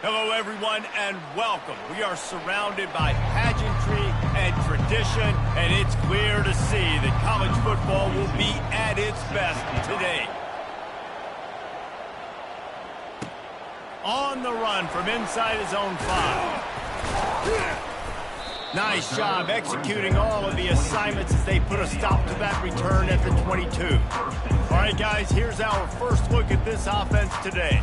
Hello, everyone, and welcome. We are surrounded by pageantry and tradition, and it's clear to see that college football will be at its best today. On the run from inside his own 5. Nice job executing all of the assignments as they put a stop to that return at the 22. All right, guys, here's our first look at this offense today.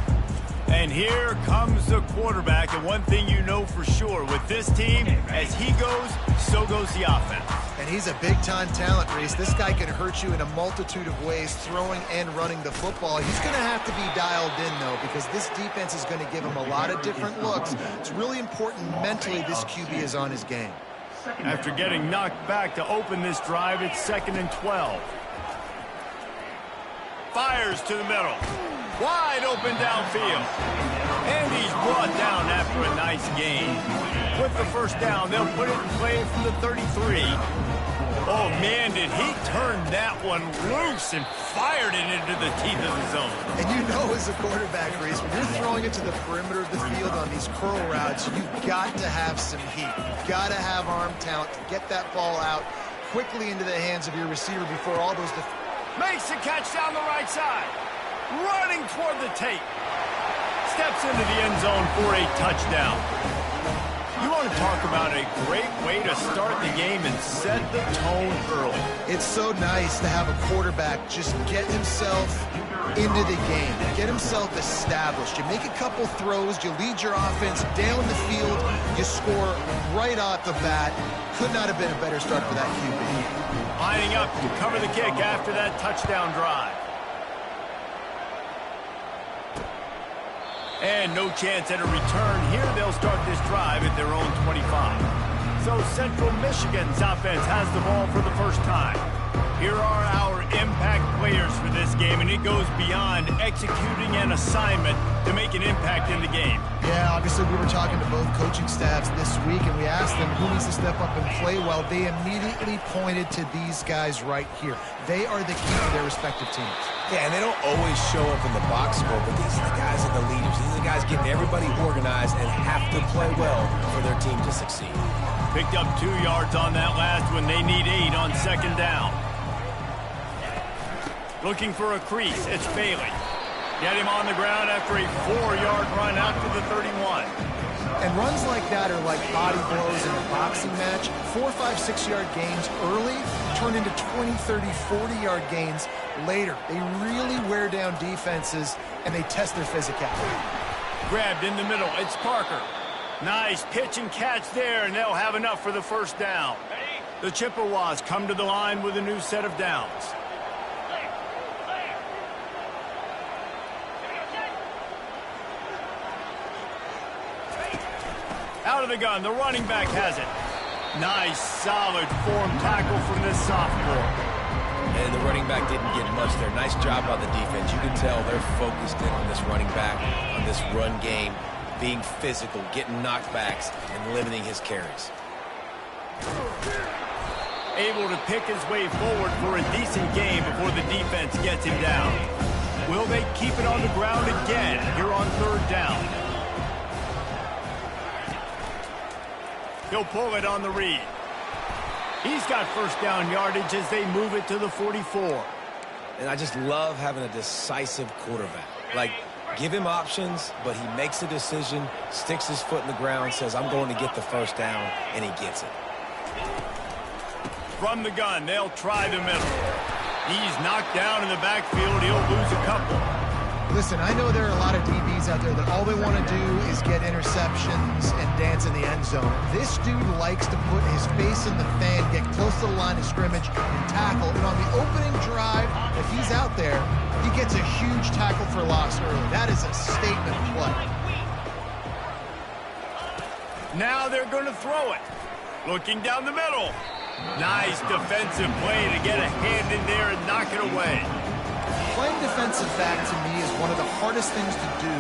And here comes the quarterback, and one thing you know for sure, with this team, as he goes, so goes the offense. And he's a big-time talent, Reese. This guy can hurt you in a multitude of ways, throwing and running the football. He's going to have to be dialed in, though, because this defense is going to give him a lot of different looks. It's really important mentally this QB is on his game. After getting knocked back to open this drive, it's 2nd and 12. Fires to the middle. Wide open downfield. And he's brought down after a nice gain. With the first down, they'll put it in play from the 33. Oh, man, did he turn that one loose and fired it into the teeth of the zone. And you know as a quarterback, Reese, when you're throwing it to the perimeter of the field on these curl routes, you've got to have some heat. You've got to have arm talent to get that ball out quickly into the hands of your receiver before all those... Makes the catch down the right side. Running toward the tape. Steps into the end zone for a touchdown. You want to talk about a great way to start the game and set the tone early. It's so nice to have a quarterback just get himself into the game, get himself established. You make a couple throws, you lead your offense down the field, you score right off the bat. Could not have been a better start for that QB. Lining up to cover the kick after that touchdown drive. And no chance at a return here. They'll start this drive at their own 25. So Central Michigan's offense has the ball for the first time. Here are our impact players for this game, and it goes beyond executing an assignment to make an impact in the game. Yeah, obviously we were talking to both coaching staffs this week, and we asked them who needs to step up and play well. They immediately pointed to these guys right here. They are the key to their respective teams. Yeah, and they don't always show up in the box score, but these are the guys that are the leaders. These are the guys getting everybody organized and have to play well for their team to succeed. Picked up 2 yards on that last one. They need 8 on 2nd down. Looking for a crease. It's Bailey. Get him on the ground after a 4-yard run out to the 31. And runs like that are like body blows in a boxing match. 4, 5, 6-yard gains early turn into 20, 30, 40-yard gains later. They really wear down defenses, and they test their physicality. Grabbed in the middle. It's Parker. Nice pitch and catch there, and they'll have enough for the first down. The Chippewas come to the line with a new set of downs. Out of the gun, the running back has it. Nice, solid form tackle from this sophomore. And the running back didn't get much there. Nice job by the defense. You can tell they're focused in on this running back, on this run game, being physical, getting knockbacks, and limiting his carries. Able to pick his way forward for a decent game before the defense gets him down. Will they keep it on the ground again here on 3rd down? He'll pull it on the read. He's got first down yardage as they move it to the 44. And I just love having a decisive quarterback. Like, give him options, but he makes a decision, sticks his foot in the ground, says, I'm going to get the first down, and he gets it. From the gun, they'll try the middle. He's knocked down in the backfield. He'll lose a couple. Listen, I know there are a lot of DBs out there that all they want to do is get interceptions and dance in the end zone. This dude likes to put his face in the fan, get close to the line of scrimmage, and tackle. And on the opening drive, if he's out there, he gets a huge tackle for loss early. That is a statement play. Now they're going to throw it. Looking down the middle. Nice defensive play to get a hand in there and knock it away. Playing defensive back, to me, is one of the hardest things to do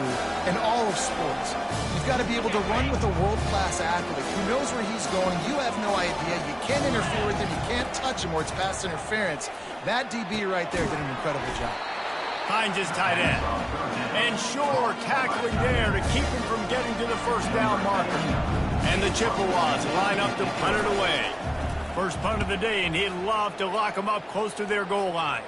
in all of sports. You've got to be able to run with a world-class athlete who knows where he's going. You have no idea. You can't interfere with him. You can't touch him or it's pass interference. That DB right there did an incredible job. Finds his tight end. And sure, tackling there to keep him from getting to the first down marker. And the Chippewas line up to punt it away. First punt of the day, and he'd love to lock them up close to their goal line.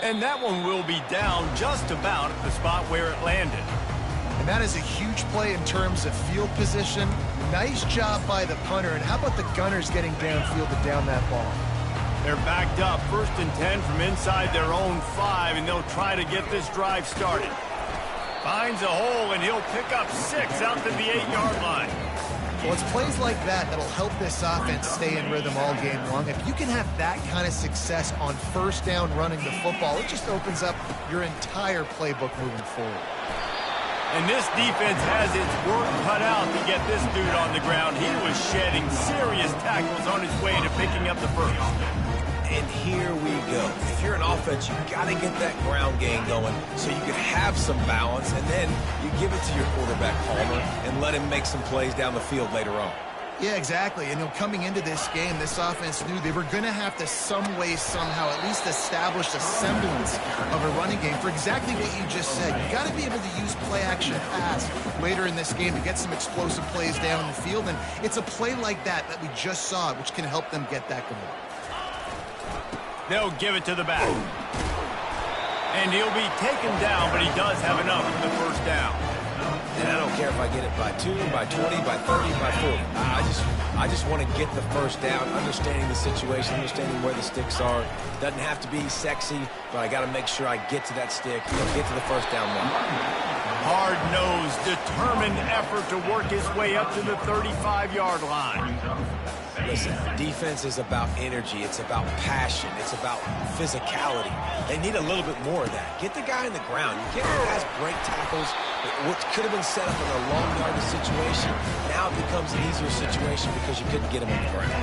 And that one will be down just about at the spot where it landed. And that is a huge play in terms of field position. Nice job by the punter. And how about the Gunners getting downfield to down that ball? They're backed up 1st and 10 from inside their own 5, and they'll try to get this drive started. Finds a hole, and he'll pick up 6 out to the 8-yard line. Well, it's plays like that that'll help this offense stay in rhythm all game long. If you can have that kind of success on first down running the football, it just opens up your entire playbook moving forward. And this defense has its work cut out to get this dude on the ground. He was shedding serious tackles on his way to picking up the first. And here we go. If you're an offense, you got to get that ground game going so you can have some balance, and then you give it to your quarterback, Palmer, and let him make some plays down the field later on. Yeah, exactly. And coming into this game, this offense knew they were going to have to some way, somehow, at least establish a semblance of a running game for exactly what you just said. You got to be able to use play-action pass later in this game to get some explosive plays down in the field. And it's a play like that we just saw, which can help them get that going. They'll give it to the back. And he'll be taken down, but he does have enough for the first down. And I don't care if I get it by 2, by 20, by 30, by 40. I just want to get the first down, understanding the situation, understanding where the sticks are. Doesn't have to be sexy, but I got to make sure I get to that stick and get to the first down mark. Hard-nosed, determined effort to work his way up to the 35-yard line. Listen, defense is about energy. It's about passion. It's about physicality. They need a little bit more of that. Get the guy in the ground. You get guys break tackles, which could have been set up in a long yardage situation. Now it becomes an easier situation because you couldn't get him on the ground.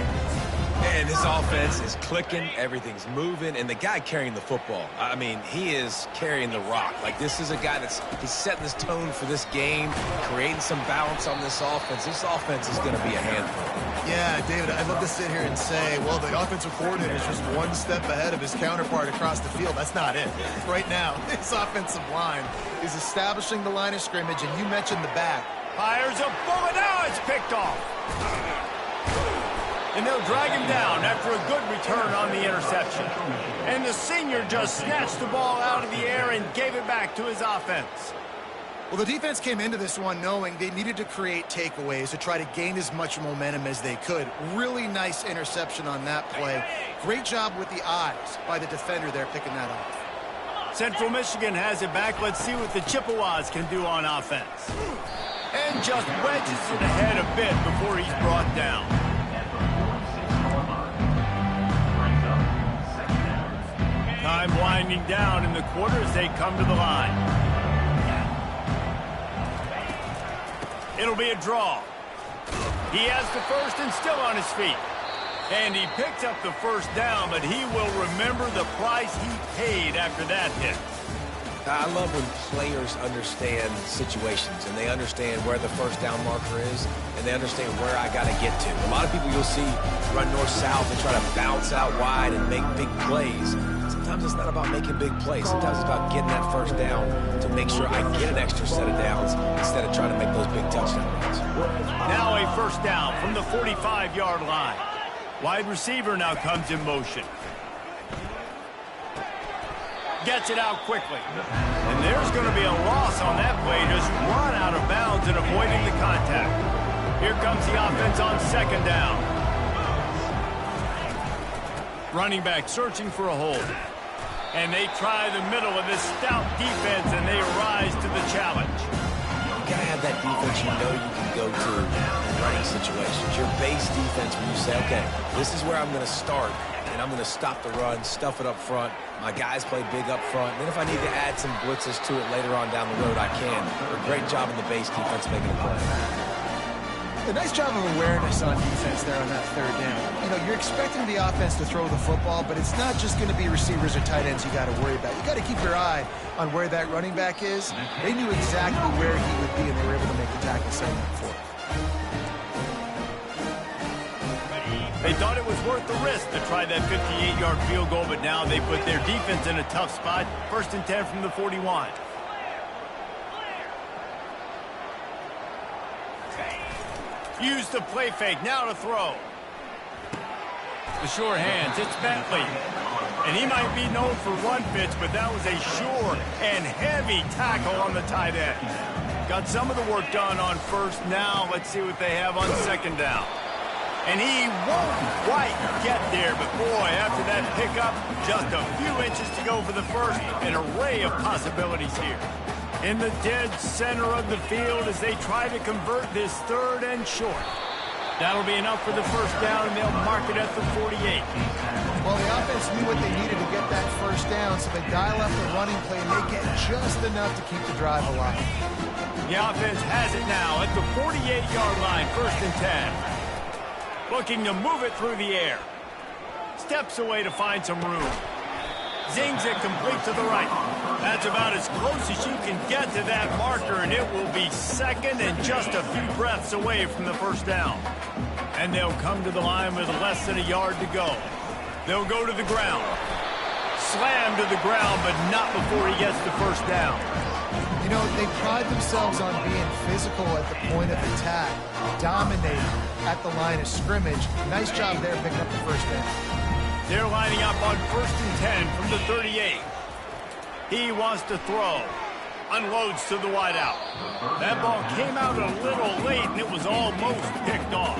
And this offense is clicking, everything's moving, and the guy carrying the football, I mean, he is carrying the rock. Like, this is a guy he's setting this tone for this game, creating some balance on this offense. This offense is going to be a handful. Yeah, David, I'd love to sit here and say, well, the offensive coordinator is just one step ahead of his counterpart across the field. That's not it. Right now, this offensive line is establishing the line of scrimmage, and you mentioned the back. Fires a bullet. Now it's picked off. And they'll drag him down after a good return on the interception. And the senior just snatched the ball out of the air and gave it back to his offense. Well, the defense came into this one knowing they needed to create takeaways to try to gain as much momentum as they could. Really nice interception on that play. Great job with the eyes by the defender there picking that off. Central Michigan has it back. Let's see what the Chippewas can do on offense. And just wedges it ahead a bit before he's brought down. Time winding down in the quarter as they come to the line. It'll be a draw. He has the first and still on his feet. And he picks up the first down, but he will remember the price he paid after that hit. I love when players understand situations and they understand where the first down marker is and they understand where I got to get to. A lot of people you'll see run north-south and try to bounce out wide and make big plays. Sometimes it's not about making big plays. Sometimes it's about getting that first down to make sure I get an extra set of downs instead of trying to make those big touchdown runs. Now a first down from the 45-yard line. Wide receiver now comes in motion. Gets it out quickly. And there's going to be a loss on that play. Just run out of bounds and avoiding the contact. Here comes the offense on second down. Running back searching for a hold. And they try the middle of this stout defense, and they rise to the challenge. You got to have that defense you know you can go to in running situations. Your base defense when you say, okay, this is where I'm going to start. And I'm going to stop the run, stuff it up front. My guys play big up front. Then if I need to add some blitzes to it later on down the road, I can. A great job in the base defense making a play. A nice job of awareness on defense there on that third down. You know, you're expecting the offense to throw the football, but it's not just going to be receivers or tight ends you got to worry about. You got to keep your eye on where that running back is. They knew exactly where he would be, and they were able to make the tackle setting up for him. They thought it was worth the risk to try that 58-yard field goal, but now they put their defense in a tough spot. 1st and 10 from the 41. Use the play fake, now to throw. The sure hands, it's Bentley. And he might be known for run fits, but that was a sure and heavy tackle on the tight end. Got some of the work done on 1st. Now let's see what they have on 2nd down. And he won't quite get there, but boy, after that pickup, just a few inches to go for the 1st. An array of possibilities here. In the dead center of the field as they try to convert this 3rd and short. That'll be enough for the 1st down, and they'll mark it at the 48. Well, the offense knew what they needed to get that 1st down, so they dial up the running play, and they get just enough to keep the drive alive. The offense has it now at the 48-yard line, 1st and 10. Looking to move it through the air. Steps away to find some room. Zings it complete to the right. That's about as close as you can get to that marker, and it will be 2nd and just a few breaths away from the 1st down. And they'll come to the line with less than a yard to go. They'll go to the ground. Slam to the ground, but not before he gets the 1st down. You know, they pride themselves on being physical at the point of attack, dominating at the line of scrimmage. Nice job there picking up the 1st down. They're lining up on 1st and 10 from the 38. He wants to throw. Unloads to the wideout. That ball came out a little late, and it was almost picked off.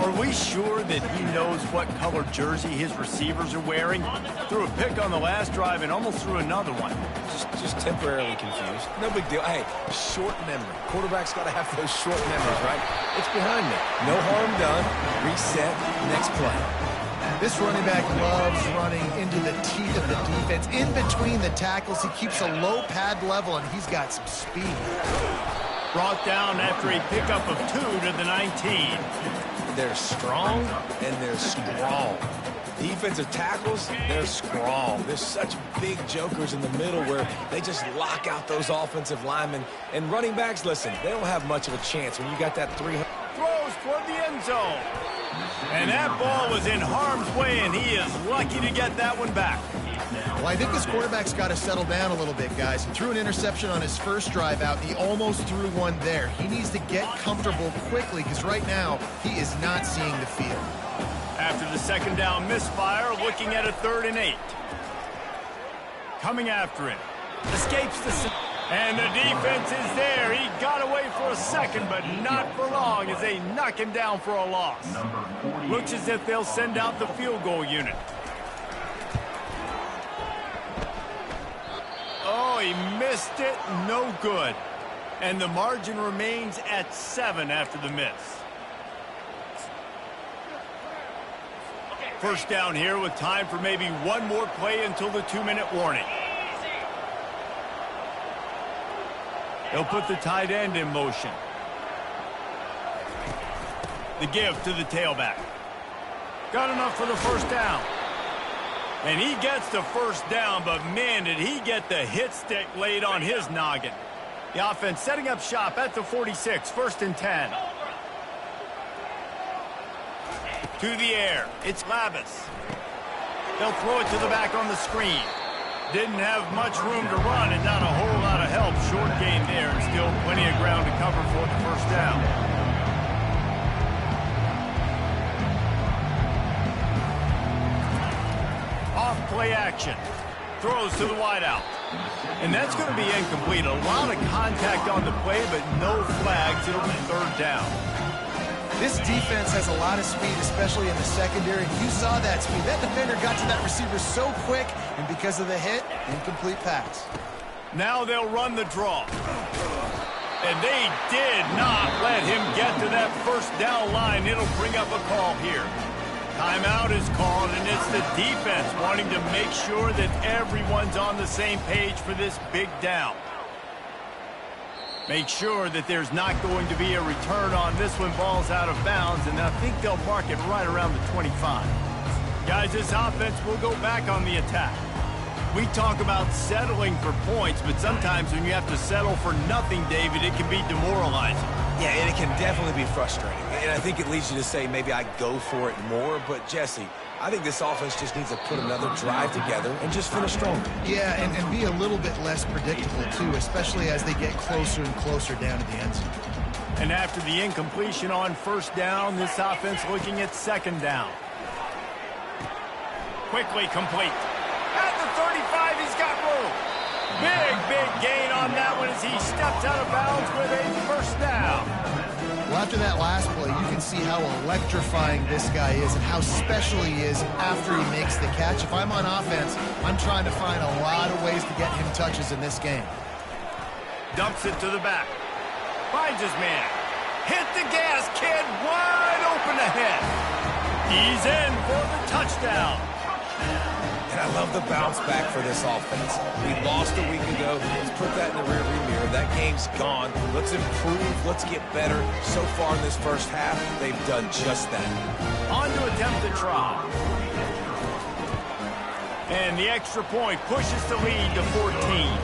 Are we sure that he knows what color jersey his receivers are wearing? Threw a pick on the last drive and almost threw another one. Just temporarily confused. No big deal. Hey, short memory. Quarterback's got to have those short memories, right? It's behind me. No harm done. Reset. Next play. This running back loves running into the teeth of the defense. In between the tackles, he keeps a low pad level, and he's got some speed. Brought down after a pickup of 2 to the 19. They're strong, and they're strong. Defensive tackles, they're strong. There's such big jokers in the middle where they just lock out those offensive linemen. And running backs, listen, they don't have much of a chance when you got that 300. Throws toward the end zone. And that ball was in harm's way, and he is lucky to get that one back. Well, I think this quarterback's got to settle down a little bit, guys. He threw an interception on his 1st drive out, and he almost threw one there. He needs to get comfortable quickly because right now he is not seeing the field. After the 2nd down misfire, looking at a 3rd and 8. Coming after him. Escapes the... And the defense is there. He got away for a second, but not for long as they knock him down for a loss. Looks as if they'll send out the field goal unit. Oh, he missed it. No good. And the margin remains at 7 after the miss. 1st down here with time for maybe one more play until the 2-minute warning. They'll put the tight end in motion. The give to the tailback. Got enough for the 1st down. And he gets the 1st down, but man, did he get the hit stick laid on his noggin. The offense setting up shop at the 46, 1st and 10. To the air, it's Lavis. They'll throw it to the back on the screen. Didn't have much room to run and not a whole lot of help. Short game there and still plenty of ground to cover for the 1st down. Off play action. Throws to the wideout. And that's going to be incomplete. A lot of contact on the play, but no flags. It'll be 3rd down. This defense has a lot of speed, especially in the secondary. You saw that speed. That defender got to that receiver so quick, and because of the hit, incomplete pass. Now they'll run the draw. And they did not let him get to that 1st down line. It'll bring up a call here. Timeout is called, and it's the defense wanting to make sure that everyone's on the same page for this big down. Make sure that there's not going to be a return on this when ball's out of bounds, and I think they'll mark it right around the 25. Guys, this offense will go back on the attack. We talk about settling for points, but sometimes when you have to settle for nothing, David, it can be demoralizing. Yeah, and it can definitely be frustrating. And I think it leads you to say maybe I go for it more. But, Jesse, I think this offense just needs to put another drive together and just finish stronger. Yeah, and be a little bit less predictable, too, especially as they get closer and closer down to the end zone. And after the incompletion on first down, this offense looking at second down. Quickly complete. At the 35, he's got room. Big gain on that one as he steps out of bounds with a first down. Well, after that last play, you can see how electrifying this guy is and how special he is after he makes the catch. If I'm on offense, I'm trying to find a lot of ways to get him touches in this game. Dumps it to the back. Finds his man. Hit the gas, kid. Wide open ahead. He's in for the touchdown. And I love the bounce back for this offense. We lost a week ago. Let's put that in the rearview mirror. That game's gone. Let's improve. Let's get better. So far in this first half, they've done just that. On to attempt the try. And the extra point pushes the lead to 14.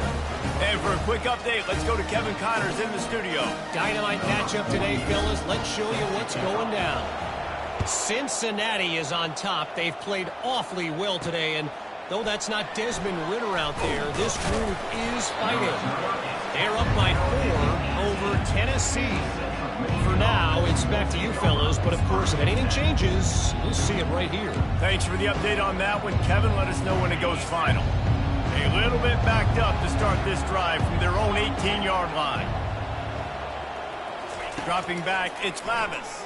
And for a quick update, let's go to Kevin Connors in the studio. Dynamite matchup today, fellas. Let's show you what's going down. Cincinnati is on top. They've played awfully well today, and though that's not Desmond Ridder out there, this group is fighting. They're up by 4 over Tennessee. For now, it's back to you fellas, but of course, if anything changes, we'll see it right here. Thanks for the update on that one, Kevin. Let us know when it goes final. A little bit backed up to start this drive from their own 18-yard line. Dropping back, it's Lavis.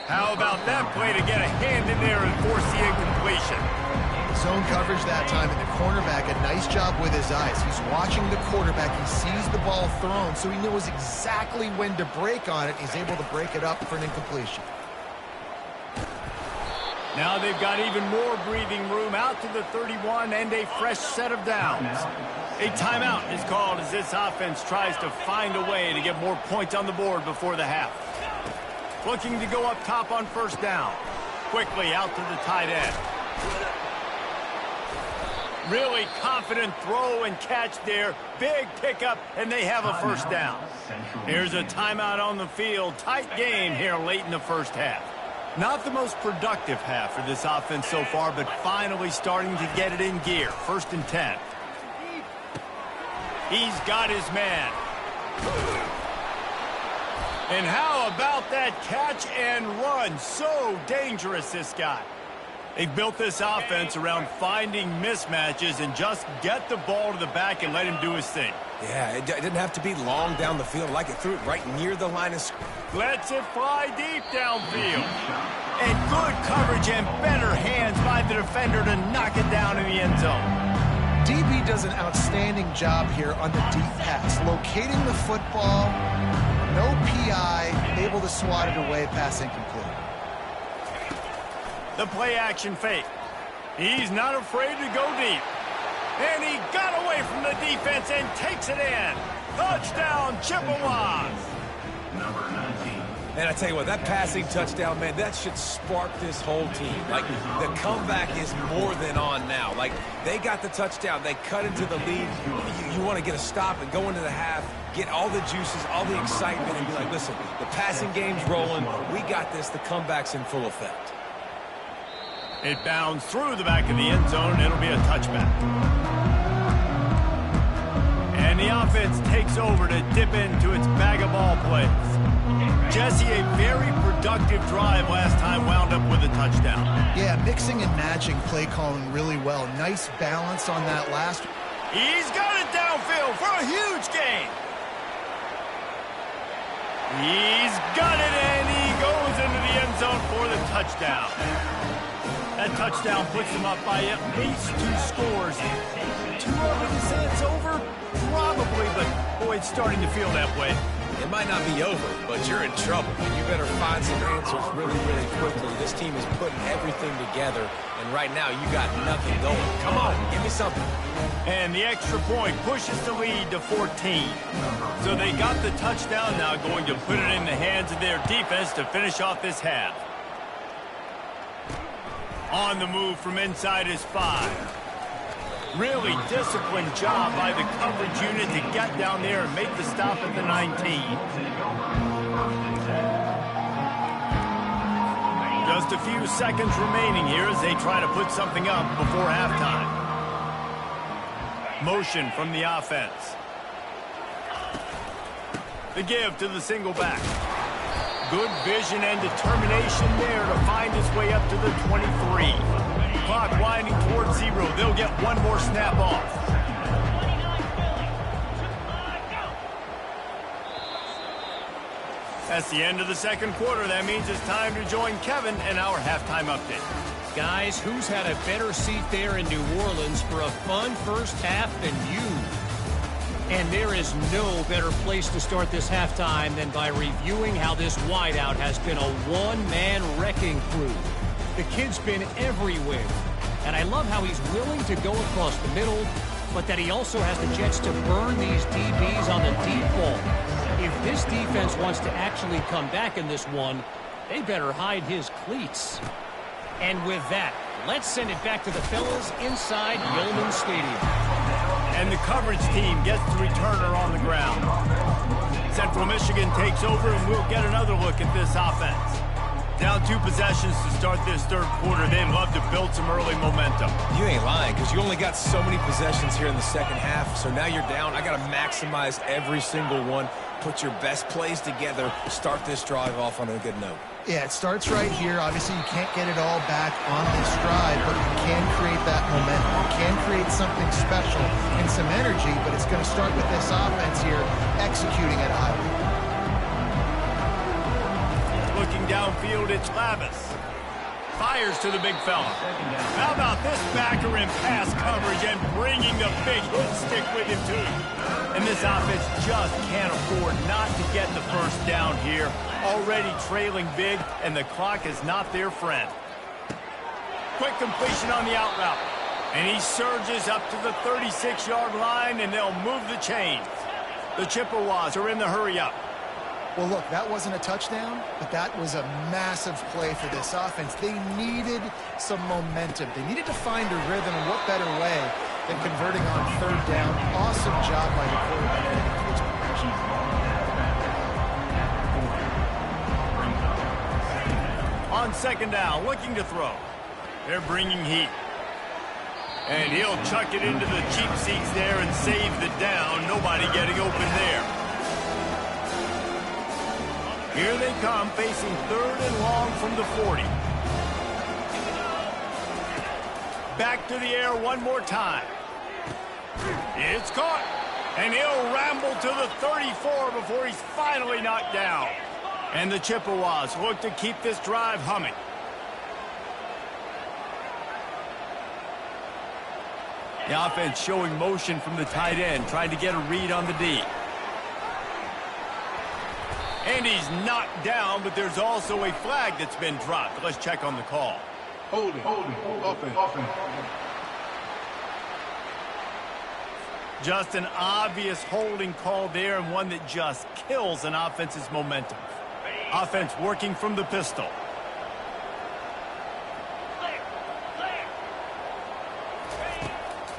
How about that play to get a hand in there and force the incompletion? Zone coverage that time, and the cornerback, a nice job with his eyes. He's watching the quarterback. He sees the ball thrown, so he knows exactly when to break on it. He's able to break it up for an incompletion. Now they've got even more breathing room out to the 31 and a fresh set of downs. A timeout is called as this offense tries to find a way to get more points on the board before the half. Looking to go up top on first down. Quickly out to the tight end. Really confident throw and catch there. Big pickup, and they have a first down. Here's a timeout on the field. Tight game here late in the first half. Not the most productive half for this offense so far, but finally starting to get it in gear. 1st and 10. He's got his man. And how about that catch and run? So dangerous, this guy. They've built this offense around finding mismatches and just get the ball to the back and let him do his thing. Yeah, it didn't have to be long down the field. Like it threw it right near the line of scrimmage. Lets it fly deep downfield. And good coverage and better hands by the defender to knock it down in the end zone. DB does an outstanding job here on the deep pass, locating the football, no PI, able to swat it away, pass incomplete. The play action fake. He's not afraid to go deep. And he got away from the defense and takes it in. Touchdown, Chippewas. Number 19. And I tell you what, that passing touchdown, man, that should spark this whole team. Like, the comeback is more than on now. Like, they got the touchdown. They cut into the lead. You want to get a stop and go into the half, get all the juices, all the excitement, and be like, listen, the passing game's rolling. We got this. The comeback's in full effect. It bounds through the back of the end zone. It'll be a touchback. And the offense takes over to dip into its bag of ball plays. Jesse, a very productive drive last time, wound up with a touchdown. Yeah, mixing and matching play calling really well. Nice balance on that last. He's got it downfield for a huge gain. He's got it, and he goes into the end zone for the touchdown. That touchdown puts him up by at least 2 scores. Too early to say it's over? Probably, but boy, it's starting to feel that way. It might not be over, but you're in trouble. And you better find some answers really, really quickly. This team is putting everything together, and right now you got nothing going. Come on, give me something. And the extra point pushes the lead to 14. So they got the touchdown, now going to put it in the hands of their defense to finish off this half. On the move from inside is 5. Really disciplined job by the coverage unit to get down there and make the stop at the 19. Just a few seconds remaining here as they try to put something up before halftime. Motion from the offense. The give to the single back. Good vision and determination there to find his way up to the 23. Clock winding towards 0. They'll get one more snap off. That's the end of the second quarter. That means it's time to join Kevin in our halftime update. Guys, who's had a better seat there in New Orleans for a fun first half than you? And there is no better place to start this halftime than by reviewing how this wideout has been a one-man wrecking crew. The kid's been everywhere. And I love how he's willing to go across the middle, but that he also has the jets to burn these DBs on the deep ball. If this defense wants to actually come back in this one, they better hide his cleats. And with that, let's send it back to the fellas inside Yeoman Stadium. And the coverage team gets the returner on the ground. Central Michigan takes over, and we'll get another look at this offense. Down 2 possessions to start this third quarter. They'd love to build some early momentum. You ain't lying, because you only got so many possessions here in the second half, so now you're down. I got to maximize every single one, put your best plays together, start this drive off on a good note. Yeah, it starts right here. Obviously, you can't get it all back on this drive, but you can create that momentum. You can create something special and some energy, but it's going to start with this offense here executing at a high level. Looking downfield, it's Lavis. Fires to the big fella. How about this backer in pass coverage and bringing the big hit stick with him, too? And this offense just can't afford not to get the first down here. Already trailing big, and the clock is not their friend. Quick completion on the out route. And he surges up to the 36-yard line, and they'll move the chains. The Chippewas are in the hurry-up. Well, look, that wasn't a touchdown, but that was a massive play for this offense. They needed some momentum. They needed to find a rhythm, and what better way than converting on third down. Awesome job by the quarterback. On second down, looking to throw. They're bringing heat. And he'll chuck it into the cheap seats there and save the down. Nobody getting open there. Here they come, facing third and long from the 40. Back to the air one more time. It's caught. And he'll ramble to the 34 before he's finally knocked down. And the Chippewas look to keep this drive humming. The offense showing motion from the tight end, trying to get a read on the D. And he's knocked down, but there's also a flag that's been dropped. Let's check on the call. Holding, offense. Just an obvious holding call there, and one that just kills an offense's momentum. Offense working from the pistol.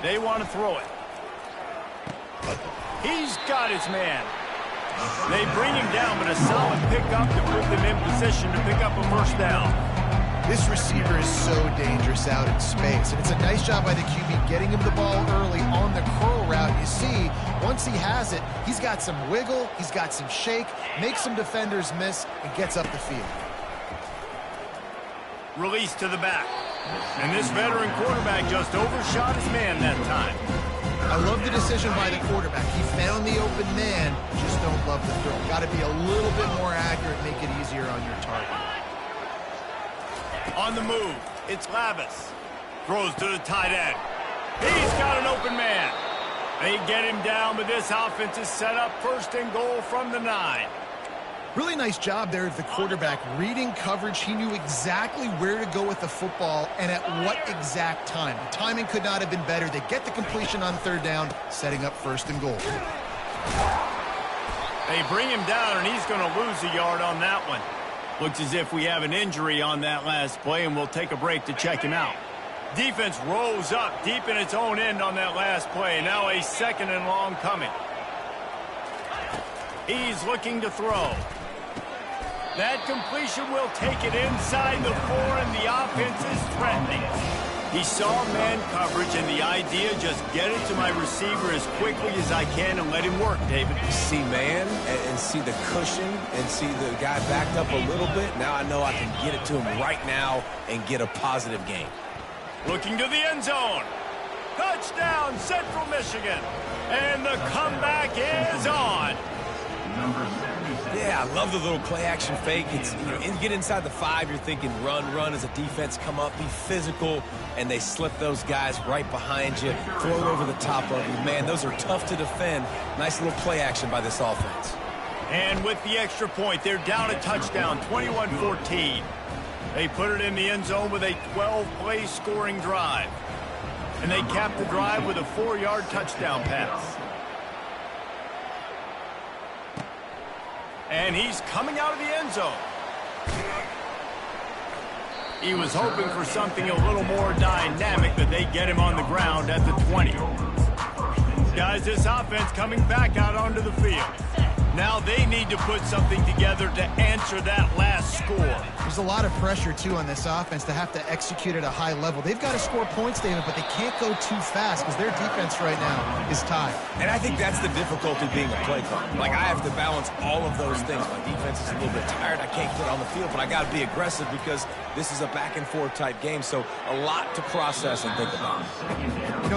They want to throw it. He's got his man. They bring him down, but a solid pickup to put them in position to pick up a first down. This receiver is so dangerous out in space, and it's a nice job by the QB getting him the ball early on the curl route. You see, once he has it, he's got some wiggle, he's got some shake, makes some defenders miss, and gets up the field. Release to the back. And this veteran quarterback just overshot his man that time. I love the decision by the quarterback. He found the open man, just don't love the throw. Got to be a little bit more accurate, make it easier on your target. On the move, it's Lavis. Throws to the tight end. He's got an open man. They get him down, but this offense is set up first and goal from the 9. Really nice job there of the quarterback reading coverage. He knew exactly where to go with the football and at what exact time. The timing could not have been better. They get the completion on third down, setting up first and goal. They bring him down, and he's going to lose a yard on that one. Looks as if we have an injury on that last play, and we'll take a break to check him out. Defense rose up deep in its own end on that last play. Now a 2nd and long coming. He's looking to throw. That completion will take it inside the 4, and the offense is threatening. He saw man coverage, and the idea, just get it to my receiver as quickly as I can and let him work, David. See man and see the cushion and see the guy backed up a little bit. Now I know I can get it to him right now and get a positive gain. Looking to the end zone. Touchdown, Central Michigan. And the comeback is on. Yeah, I love the little play-action fake. It's, get inside the 5, you're thinking run as a defense, come up, be physical, and they slip those guys right behind you, throw it over the top of you. Man, those are tough to defend. Nice little play action by this offense. And with the extra point, they're down a touchdown, 21-14. They put it in the end zone with a 12-play scoring drive. And they capped the drive with a 4-yard touchdown pass. And he's coming out of the end zone. He was hoping for something a little more dynamic, but they get him on the ground at the 20. Guys, this offense coming back out onto the field. Now they need to put something together to answer that last score. There's a lot of pressure, too, on this offense to have to execute at a high level. They've got to score points, David, but they can't go too fast because their defense right now is tied. And I think that's the difficulty being a play caller. Like, I have to balance all of those things. My defense is a little bit tired. I can't get on the field, but I got to be aggressive because this is a back-and-forth type game, so a lot to process and think about.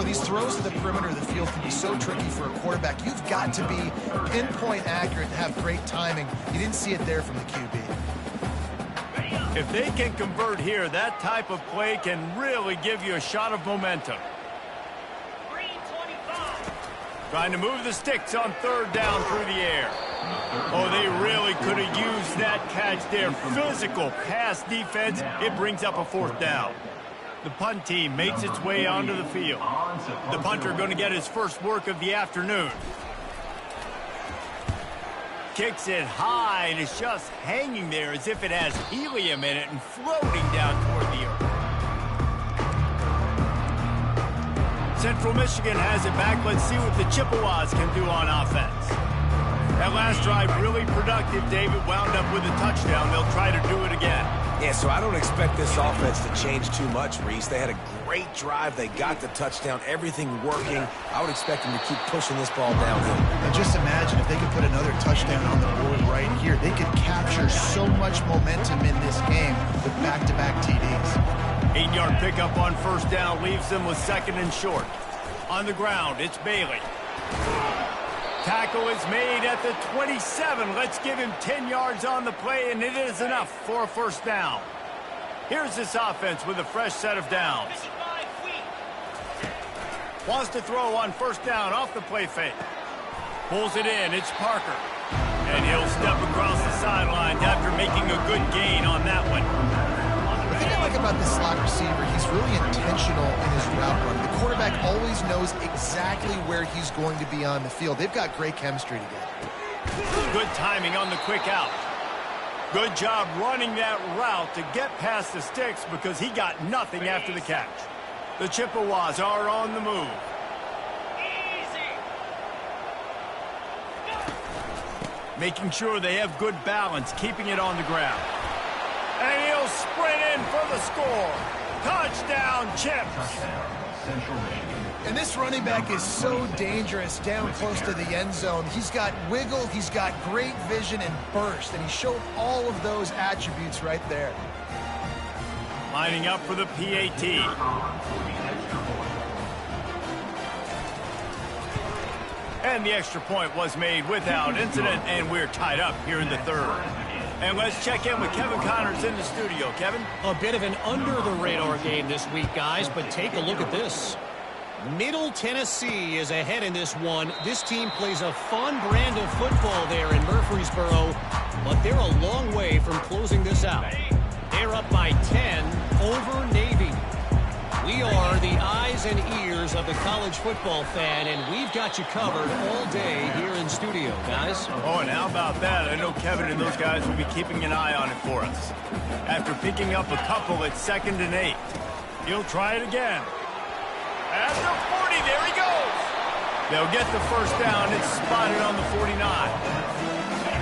These throws to the perimeter of the field can be so tricky for a quarterback. You've got to be pinpoint accurate and have great timing. You didn't see it there from the QB. If they can convert here, that type of play can really give you a shot of momentum. Trying to move the sticks on 3rd down through the air. Oh, they really could have used that catch there. Physical pass defense. It brings up a 4th down. The punt team makes its way onto the field. The punter going to get his first work of the afternoon. Kicks it high, and it's just hanging there as if it has helium in it and floating down toward the earth. Central Michigan has it back. Let's see what the Chippewas can do on offense. That last drive really productive. David wound up with a touchdown. They'll try to do it again. Yeah, so I don't expect this offense to change too much, Reese. They had a great drive. They got the touchdown. Everything working. I would expect them to keep pushing this ball downhill. And just imagine if they could put another touchdown on the board right here. They could capture so much momentum in this game with back-to-back TDs. 8-yard pickup on 1st down leaves them with 2nd and short. On the ground, it's Bailey. Tackle is made at the 27. Let's give him 10 yards on the play, and it is enough for a 1st down. Here's this offense with a fresh set of downs. Wants to throw on 1st down off the play fake. Pulls it in. It's Parker. And he'll step across the sideline after making a good gain on that one. The thing I like about this slot receiver, he's really intentional in his route run. The quarterback always knows exactly where he's going to be on the field. They've got great chemistry together. Good timing on the quick out. Good job running that route to get past the sticks because he got nothing after the catch. The Chippewas are on the move. Making sure they have good balance, keeping it on the ground. And he'll sprint in for the score. Touchdown, Chips. And this running back is so dangerous down close to the end zone. He's got wiggle, he's got great vision and burst, and he showed all of those attributes right there. Lining up for the PAT. And the extra point was made without incident, and we're tied up here in the 3rd. And let's check in with Kevin Connors in the studio. Kevin? A bit of an under-the-radar game this week, guys, but take a look at this. Middle Tennessee is ahead in this one. This team plays a fun brand of football there in Murfreesboro, but they're a long way from closing this out. They're up by 10 over Navy. We are the eyes and ears of the college football fan, and we've got you covered all day here in studio, guys. Oh, and how about that? I know Kevin and those guys will be keeping an eye on it for us. After picking up a couple at 2nd and 8. He'll try it again. At the 40, there he goes. They'll get the first down. It's spotted on the 49.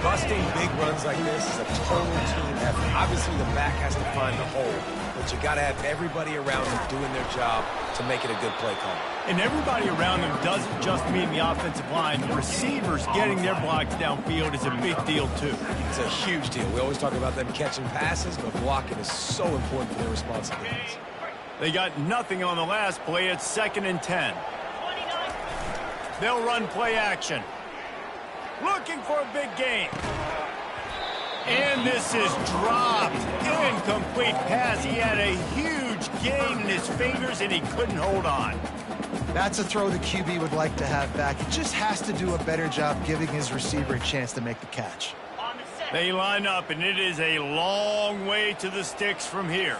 Busting big runs like this is a total team effort. Obviously, the back has to find the hole, but you got to have everybody around them doing their job to make it a good play call. And everybody around them doesn't just mean the offensive line. The receivers getting their blocks downfield is a big deal, too. It's a huge deal. We always talk about them catching passes, but blocking is so important for their responsibilities. They got nothing on the last play. It's 2nd and 10. They'll run play action. Looking for a big gain. And this is dropped. Incomplete pass. He had a huge gain in his fingers, and he couldn't hold on. That's a throw the QB would like to have back. He just has to do a better job giving his receiver a chance to make the catch. They line up, and it is a long way to the sticks from here.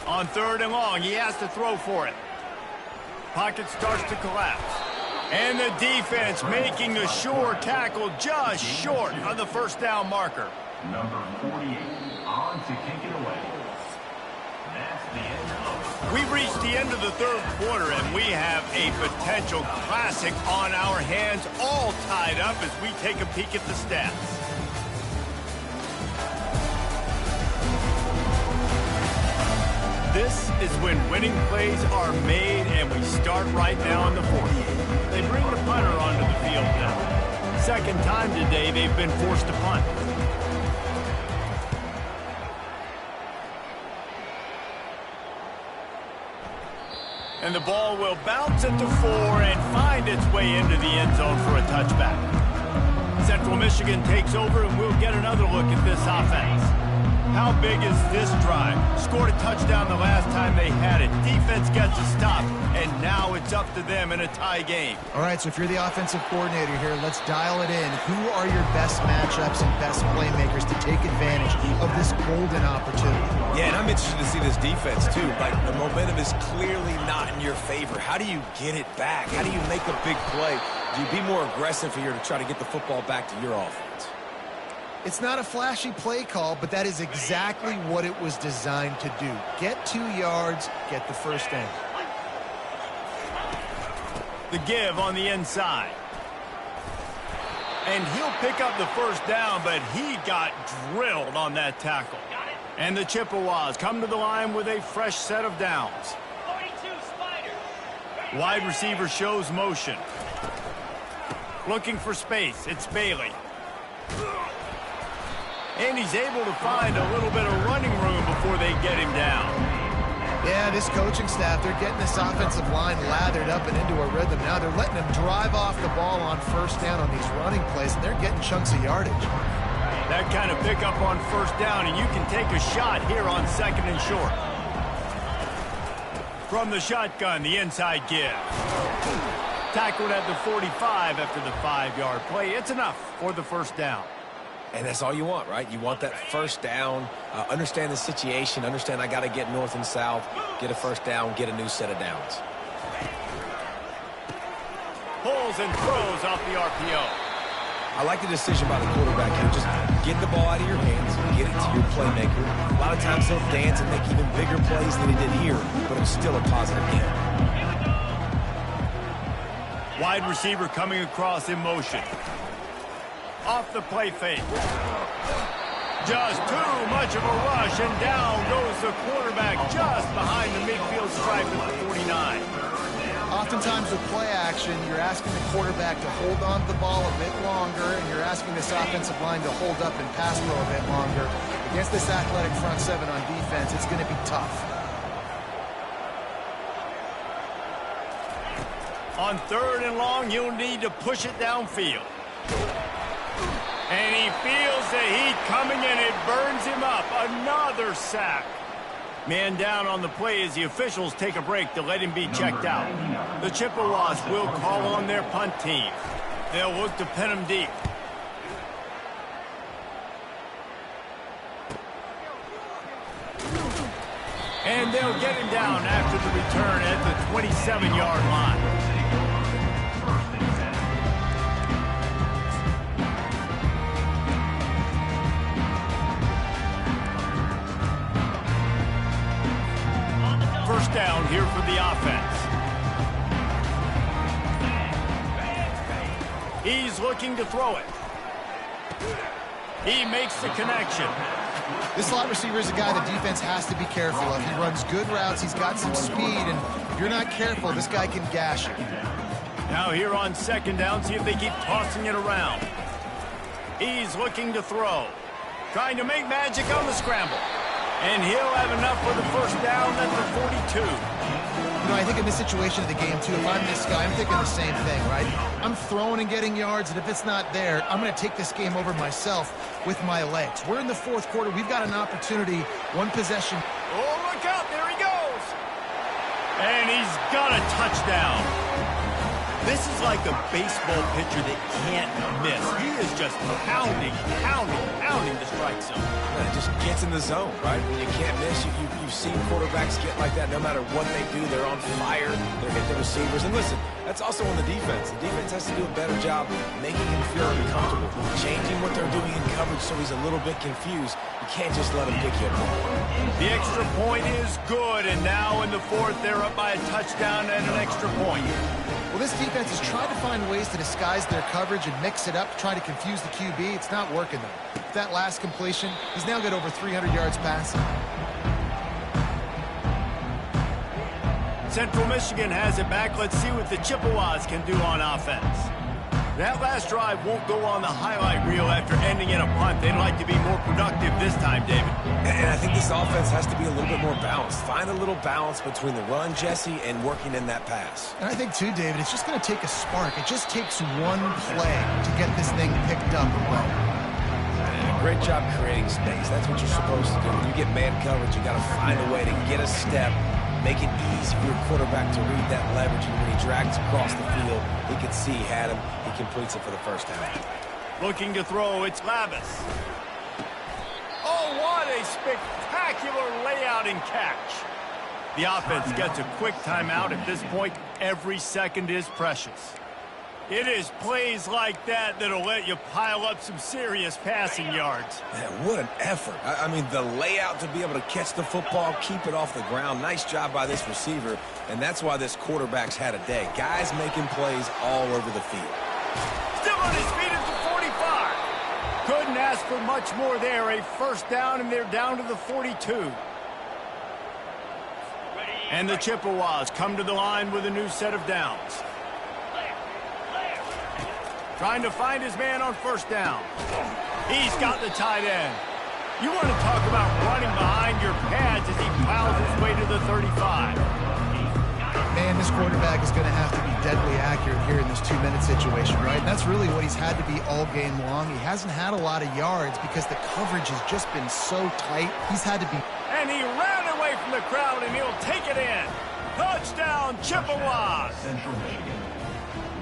On 3rd and long, he has to throw for it. Pocket starts to collapse. And the defense making the sure tackle just short of the first down marker. Number 48 on to kick it away. That's the end of it. We've reached the end of the 3rd quarter, and we have a potential classic on our hands, all tied up as we take a peek at the stats. This is when winning plays are made, and we start right now in the 4th. They bring the punter onto the field now. 2nd time today they've been forced to punt. And the ball will bounce at the 4 and find its way into the end zone for a touchback. Central Michigan takes over, and we'll get another look at this offense. How big is this drive? Scored a touchdown the last time they had it. Defense gets a stop, and now it's up to them in a tie game. All right, so if you're the offensive coordinator here, let's dial it in. Who are your best matchups and best playmakers to take advantage of this golden opportunity? Yeah, and I'm interested to see this defense, too. Like, the momentum is clearly not in your favor. How do you get it back? How do you make a big play? Do you be more aggressive here to try to get the football back to your offense? It's not a flashy play call, but that is exactly what it was designed to do. Get 2 yards, get the first down. The give on the inside. And he'll pick up the first down, but he got drilled on that tackle. And the Chippewas come to the line with a fresh set of downs. Wide receiver shows motion. Looking for space. It's Bailey. And he's able to find a little bit of running room before they get him down. Yeah, this coaching staff, they're getting this offensive line lathered up and into a rhythm. Now they're letting them drive off the ball on first down on these running plays, and they're getting chunks of yardage. That kind of pickup on first down, and you can take a shot here on 2nd and short. From the shotgun, the inside give. Tackled at the 45 after the 5-yard play. It's enough for the first down. And that's all you want, right? You want that first down, understand the situation, understand I got to get north and south, get a first down, get a new set of downs. Pulls and throws off the RPO. I like the decision by the quarterback here. Just get the ball out of your hands, get it to your playmaker. A lot of times he'll dance and make even bigger plays than he did here, but it was still a positive game. Wide receiver coming across in motion. Off the play fake. Just too much of a rush, and down goes the quarterback just behind the midfield stripe at the 49. Oftentimes with play action, you're asking the quarterback to hold on to the ball a bit longer, and you're asking this offensive line to hold up and pass pro a bit longer. Against this athletic front seven on defense, it's going to be tough. On 3rd and long, you'll need to push it downfield. And he feels the heat coming, and it burns him up. Another sack. Man down on the play as the officials take a break to let him be checked out. The Chippewas will call on their punt team. They'll look to pin him deep. And they'll get him down after the return at the 27-yard line. the offense. He's looking to throw it. He makes the connection. This slot receiver is a guy the defense has to be careful of. He runs good routes. He's got some speed, and if you're not careful, this guy can gash you. Now here on second down, see if they keep tossing it around. He's looking to throw. Trying to make magic on the scramble. And he'll have enough for the first down at the 42. You know, I think in this situation of the game, too, if I'm this guy, I'm thinking the same thing, right? I'm throwing and getting yards, and if it's not there, I'm going to take this game over myself with my legs. We're in the fourth quarter. We've got an opportunity. One possession. Oh, look out. There he goes. And he's got a touchdown. This is like a baseball pitcher that can't miss. He is just pounding the strike zone. It just gets in the zone, right? When you can't miss, you've seen quarterbacks get like that no matter what they do. They're on fire. They're hitting the receivers. And listen, that's also on the defense. The defense has to do a better job making him feel uncomfortable, changing what they're doing in coverage so he's a little bit confused. You can't just let him pick you apart. The extra point is good, and now in the fourth, they're up by a touchdown and an extra point. Well, this defense is trying to find ways to disguise their coverage and mix it up, trying to confuse the QB. It's not working, though. With that last completion, he's now got over 300 yards passing. Central Michigan has it back. Let's see what the Chippewas can do on offense. That last drive won't go on the highlight reel after ending in a punt. They'd like to be more productive this time, David. And I think this offense has to be a little bit more balanced. Find a little balance between the run, Jesse, and working in that pass. And I think, too, David, it's just going to take a spark. It just takes one play to get this thing picked up and running. Great job creating space. That's what you're supposed to do. When you get man coverage, you got to find a way to get a step, make it easy for your quarterback to read that leverage. And when he drags across the field, he can see he had him. He completes it for the first down. Looking to throw, it's Lavis. Oh, what a spectacular layout and catch. The offense gets a quick timeout. At this point, every second is precious. It is plays like that that'll let you pile up some serious passing yards. Man, what an effort. I mean, the layout to be able to catch the football, keep it off the ground. Nice job by this receiver, and that's why this quarterback's had a day. Guys making plays all over the field. Still on his feet at the 45. Couldn't ask for much more there. A first down, and they're down to the 42. And the Chippewas come to the line with a new set of downs. Trying to find his man on first down. He's got the tight end. You want to talk about running behind your pads as he plows his way to the 35. Man, this quarterback is going to have to be deadly accurate here in this 2-minute situation, right? And that's really what he's had to be all game long. He hasn't had a lot of yards because the coverage has just been so tight. He's had to be... And he ran away from the crowd, and he'll take it in. Touchdown, Chippewas.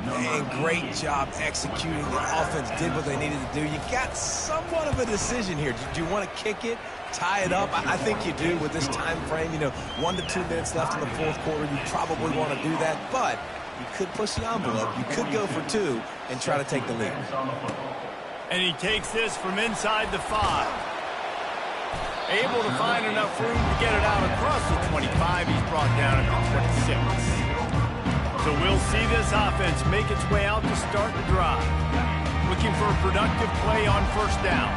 And great job executing. The offense did what they needed to do. You got somewhat of a decision here. Do you want to kick it, tie it up? I think you do with this time frame. You know, 1 to 2 minutes left in the fourth quarter. You probably want to do that, but you could push the envelope. You could go for 2 and try to take the lead. And he takes this from inside the 5. Able to find enough room to get it out across the 25. He's brought down at the 26. So we'll see this offense make its way out to start the drive. Looking for a productive play on first down.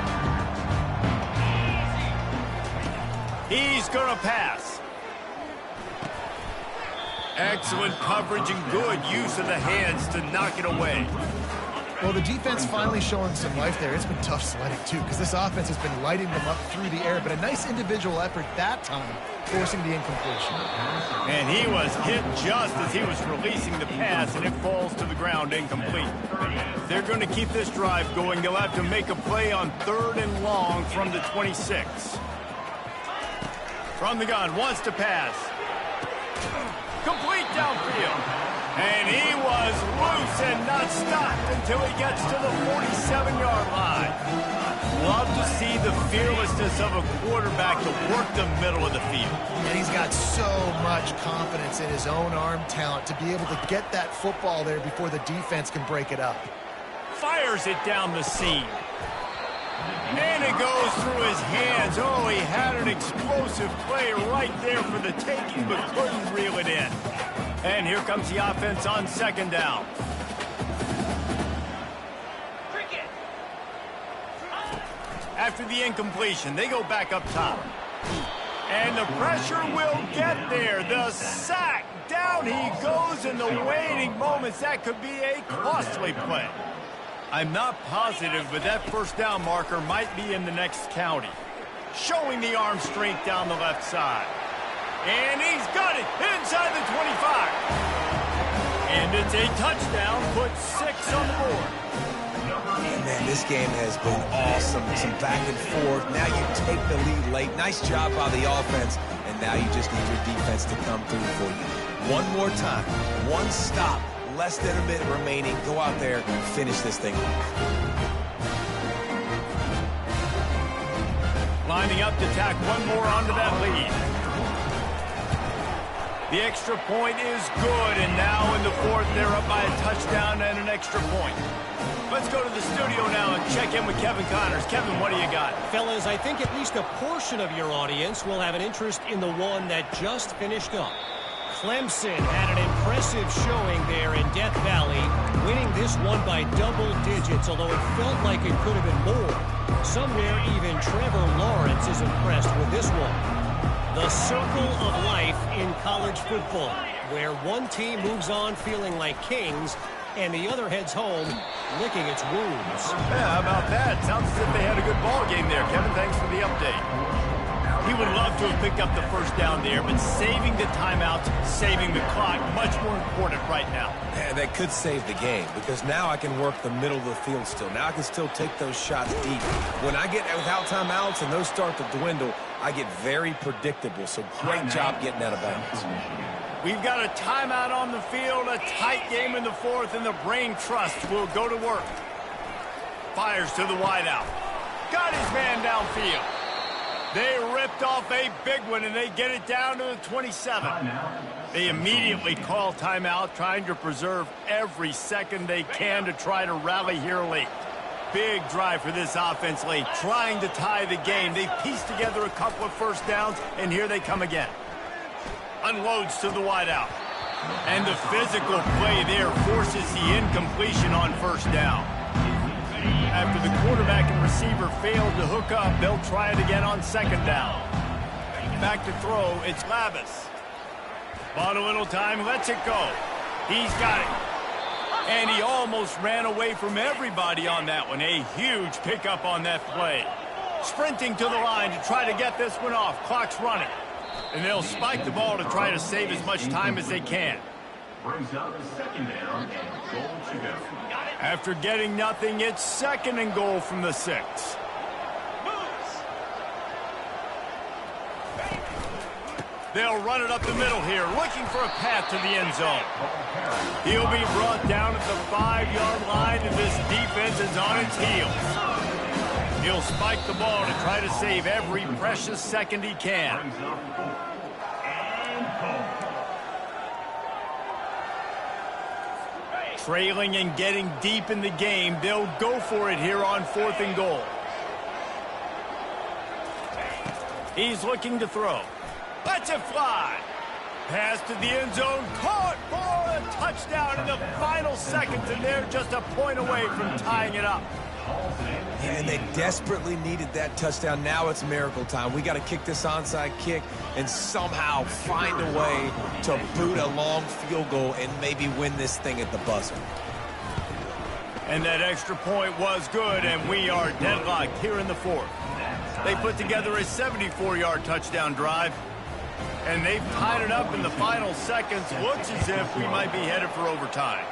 He's going to pass. Excellent coverage and good use of the hands to knock it away. Well, the defense finally showing some life there. It's been tough sledding, too, because this offense has been lighting them up through the air. But a nice individual effort that time, forcing the incompletion. And he was hit just as he was releasing the pass, and it falls to the ground incomplete. They're going to keep this drive going. They'll have to make a play on 3rd and long from the 26. From the gun, wants to pass. Complete downfield. And he was loose and not stopped until he gets to the 47-yard line. Love to see the fearlessness of a quarterback to work the middle of the field. And he's got so much confidence in his own arm talent to be able to get that football there before the defense can break it up. Fires it down the seam. And it goes through his hands. Oh, he had an explosive play right there for the taking, but couldn't reel it in. And here comes the offense on second down. After the incompletion, they go back up top. And the pressure will get there. The sack. Down he goes in the waiting moments. That could be a costly play. I'm not positive, but that first down marker might be in the next county. Showing the arm strength down the left side. And he's got it inside the 25. And it's a touchdown. Put 6 on the board. And man, this game has been awesome. Some back and forth. Now you take the lead late. Nice job by the offense. And now you just need your defense to come through for you. One more time. One stop. Less than a minute remaining. Go out there and finish this thing off. Lining up to tack one more onto that lead. The extra point is good, and now in the fourth, they're up by a touchdown and an extra point. Let's go to the studio now and check in with Kevin Connors. Kevin, what do you got? Fellas, I think at least a portion of your audience will have an interest in the one that just finished up. Clemson had an impressive showing there in Death Valley, winning this one by double digits, although it felt like it could have been more. Somewhere even Trevor Lawrence is impressed with this one. The circle of life in college football, where one team moves on feeling like kings and the other heads home licking its wounds. Yeah, how about that? Sounds as if they had a good ball game there. Kevin, thanks for the update. He would love to have picked up the first down there, but saving the timeouts, saving the clock, much more important right now. And that could save the game, because now I can work the middle of the field still. Now I can still take those shots deep. When I get without timeouts and those start to dwindle, I get very predictable. So great job getting out of bounds. We've got a timeout on the field, a tight game in the fourth, and the Brain Trust will go to work. Fires to the wideout. Got his man downfield. They ripped off a big one, and they get it down to the 27. They immediately call timeout, trying to preserve every second they can to try to rally here late. Big drive for this offense late, trying to tie the game. They pieced together a couple of first downs, and here they come again. Unloads to the wideout. And the physical play there forces the incompletion on first down. After the quarterback and receiver failed to hook up, they'll try it again on second down. Back to throw, it's Lavis. Bought a little time, lets it go. He's got it. And he almost ran away from everybody on that one. A huge pickup on that play. Sprinting to the line to try to get this one off. Clock's running. And they'll spike the ball to try to save as much time as they can. Brings up second down and goal to go. After getting nothing, it's second and goal from the 6. They'll run it up the middle here, looking for a path to the end zone. He'll be brought down at the 5-yard line, and this defense is on its heels. He'll spike the ball to try to save every precious second he can. Trailing and getting deep in the game, they'll go for it here on 4th and goal. He's looking to throw. Lets it fly. Pass to the end zone. Caught for a touchdown in the final seconds, and they're just a point away from tying it up. And they desperately needed that touchdown. Now it's miracle time. We got to kick this onside kick and somehow find a way to boot a long field goal and maybe win this thing at the buzzer. And that extra point was good, and we are deadlocked here in the 4th. They put together a 74-yard touchdown drive, and they've tied it up in the final seconds. Looks as if we might be headed for overtime.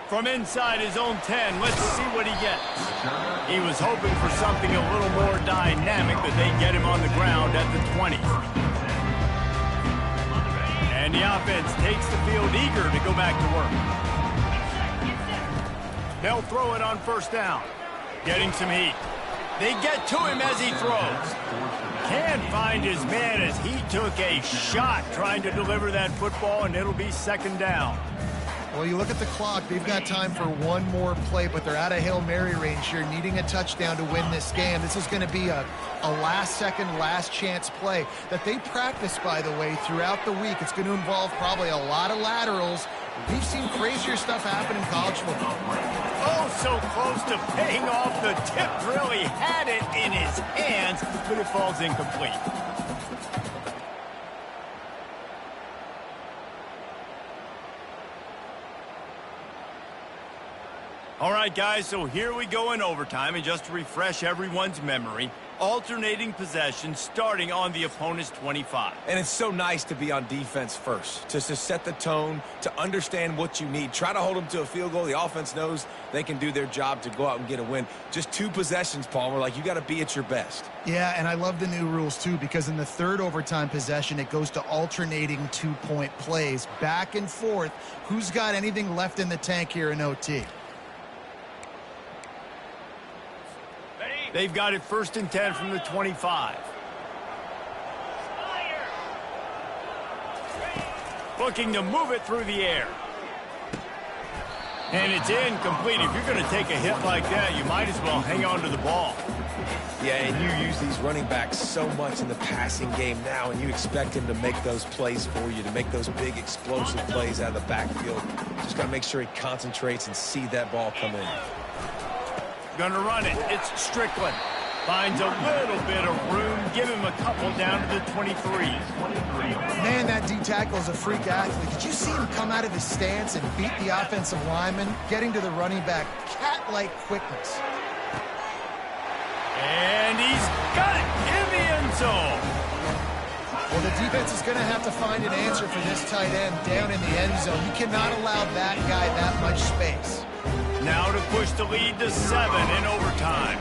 From inside his own 10, let's see what he gets. He was hoping for something a little more dynamic, but they get him on the ground at the 20. And the offense takes the field eager to go back to work. They'll throw it on first down. Getting some heat. They get to him as he throws. Can't find his man as he took a shot trying to deliver that football, and it'll be second down. Well, you look at the clock, they've got time for one more play, but they're out of Hail Mary range here, needing a touchdown to win this game. This is going to be a last-second, last-chance play that they practice, by the way, throughout the week. It's going to involve probably a lot of laterals. We've seen crazier stuff happen in college football. Oh, so close to paying off. The tip drill. He had it in his hands, but it falls incomplete. All right, guys, so here we go in overtime, and just to refresh everyone's memory, alternating possession starting on the opponent's 25. And it's so nice to be on defense first, just to set the tone, to understand what you need. Try to hold them to a field goal. The offense knows they can do their job to go out and get a win. Just 2 possessions, Palmer, like you got to be at your best. Yeah, and I love the new rules, too, because in the third overtime possession, it goes to alternating 2-point plays, back and forth. Who's got anything left in the tank here in OT? They've got it 1st and 10 from the 25. Looking to move it through the air. And it's incomplete. If you're going to take a hit like that, you might as well hang on to the ball. Yeah, and you use these running backs so much in the passing game now, and you expect him to make those plays for you, to make those big explosive plays out of the backfield. Just got to make sure he concentrates and see that ball come in. Gonna run it. It's Strickland. Finds a little bit of room. Give him a couple down to the 23. Man, that D-tackle is a freak athlete. Did you see him come out of his stance and beat the offensive lineman, getting to the running back? Cat-like quickness. And he's got it in the end zone. Well, the defense is going to have to find an answer for this tight end down in the end zone. You cannot allow that guy that much space. Now to push the lead to 7 in overtime.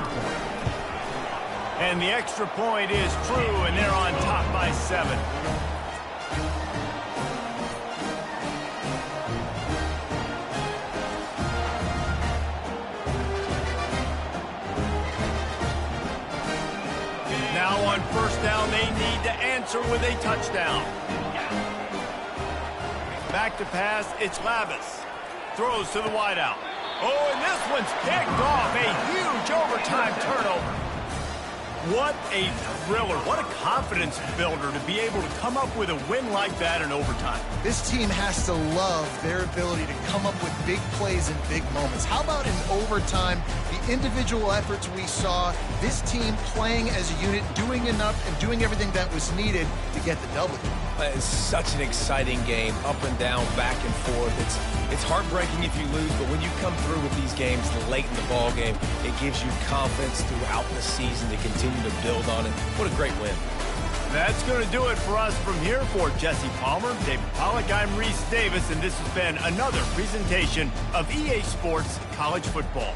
And the extra point is true, and they're on top by 7. Now on 1st down, they need to answer with a touchdown. Back to pass, it's Lavis. Throws to the wideout. Oh, and this one's picked off. A huge overtime turnover. What a thriller. What a confidence builder to be able to come up with a win like that in overtime. This team has to love their ability to come up with big plays in big moments. How about in overtime, the individual efforts we saw, this team playing as a unit, doing enough and doing everything that was needed to get the W. It's such an exciting game, up and down, back and forth. It's heartbreaking if you lose, but when you come through with these games late in the ball game, it gives you confidence throughout the season to continue to build on it. What a great win. That's going to do it for us from here. For Jesse Palmer, David Pollack, I'm Reese Davis, and this has been another presentation of EA Sports College Football.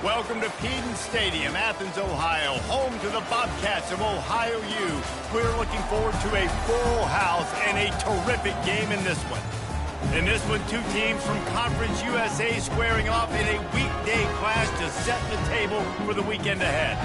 Welcome to Peden Stadium, Athens, Ohio, home to the Bobcats of Ohio U. We're looking forward to a full house and a terrific game in this one. In this one, two teams from Conference USA squaring off in a weekday clash to set the table for the weekend ahead.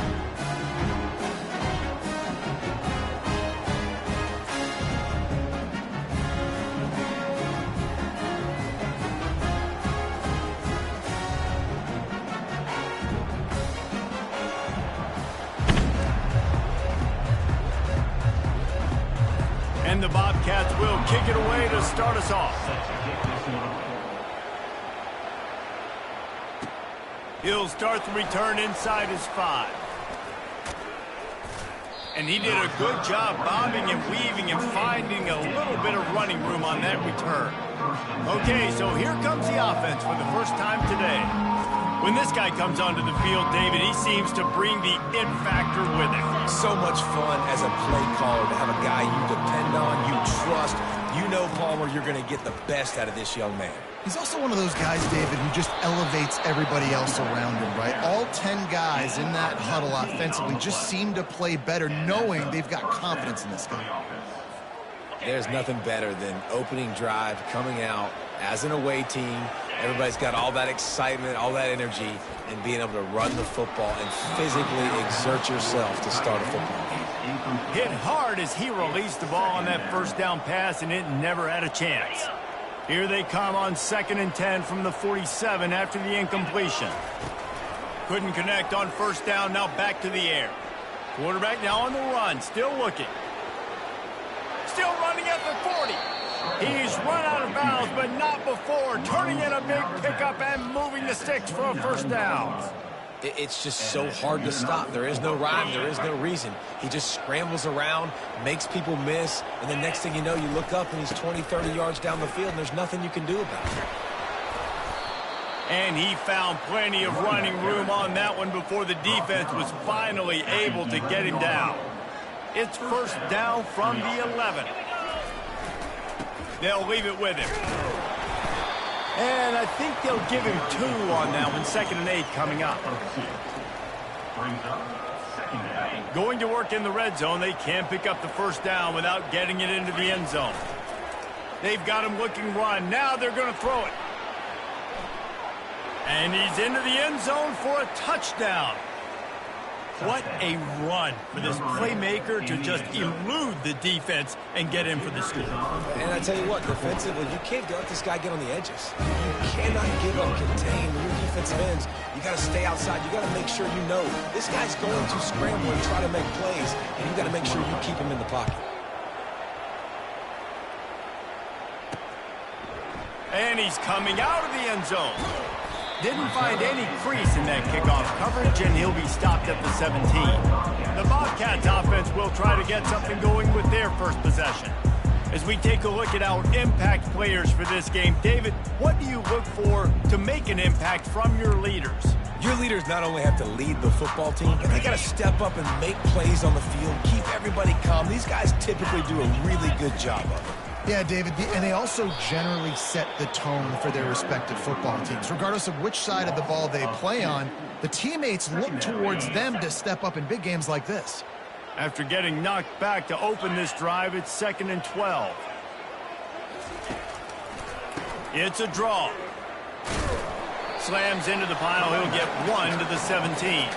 And the Bobcats will kick it away to start us off. He'll start the return inside his 5. And he did a good job bobbing and weaving and finding a little bit of running room on that return. Okay, so here comes the offense for the first time today. When this guy comes onto the field, David, he seems to bring the it factor with him. So much fun as a play caller to have a guy you depend on, you trust. You know, Palmer, you're going to get the best out of this young man. He's also one of those guys, David, who just elevates everybody else around him, right? All 10 guys in that huddle offensively just seem to play better knowing they've got confidence in this guy. There's nothing better than opening drive, coming out as an away team. Everybody's got all that excitement, all that energy, and being able to run the football and physically exert yourself to start a football game. Hit hard as he released the ball on that first down pass, and it never had a chance. Here they come on 2nd and 10 from the 47 after the incompletion. Couldn't connect on first down, now back to the air. Quarterback now on the run, still looking. Still running at the 40. He's run out of bounds, but not before. Turning in a big pickup and moving the sticks for a first down. It's just so hard to stop. There is no rhyme. There is no reason. He just scrambles around, makes people miss, and the next thing you know, you look up and he's 20, 30 yards down the field, and there's nothing you can do about it. And he found plenty of running room on that one before the defense was finally able to get him down. It's first down from the 11. They'll leave it with him. And I think they'll give him 2 on that one. 2nd and 8 coming up. Going to work in the red zone. They can't pick up the first down without getting it into the end zone. They've got him looking run. Now they're going to throw it. And he's into the end zone for a touchdown. What a run for this playmaker to just elude the defense and get in for the score. And I tell you what, defensively, you can't let this guy get on the edges. You cannot give up contain when your defensive ends. You got to stay outside. You got to make sure you know this guy's going to scramble and try to make plays, and you got to make sure you keep him in the pocket. And he's coming out of the end zone. Didn't find any crease in that kickoff coverage, and he'll be stopped at the 17. The Bobcats offense will try to get something going with their first possession. As we take a look at our impact players for this game, David, what do you look for to make an impact from your leaders? Your leaders not only have to lead the football team, but they got to step up and make plays on the field, keep everybody calm. These guys typically do a really good job of it. Yeah, David, and they also generally set the tone for their respective football teams. Regardless of which side of the ball they play on, the teammates look towards them to step up in big games like this. After getting knocked back to open this drive, it's 2nd and 12. It's a draw. Slams into the pile. He'll get 1 to the 17.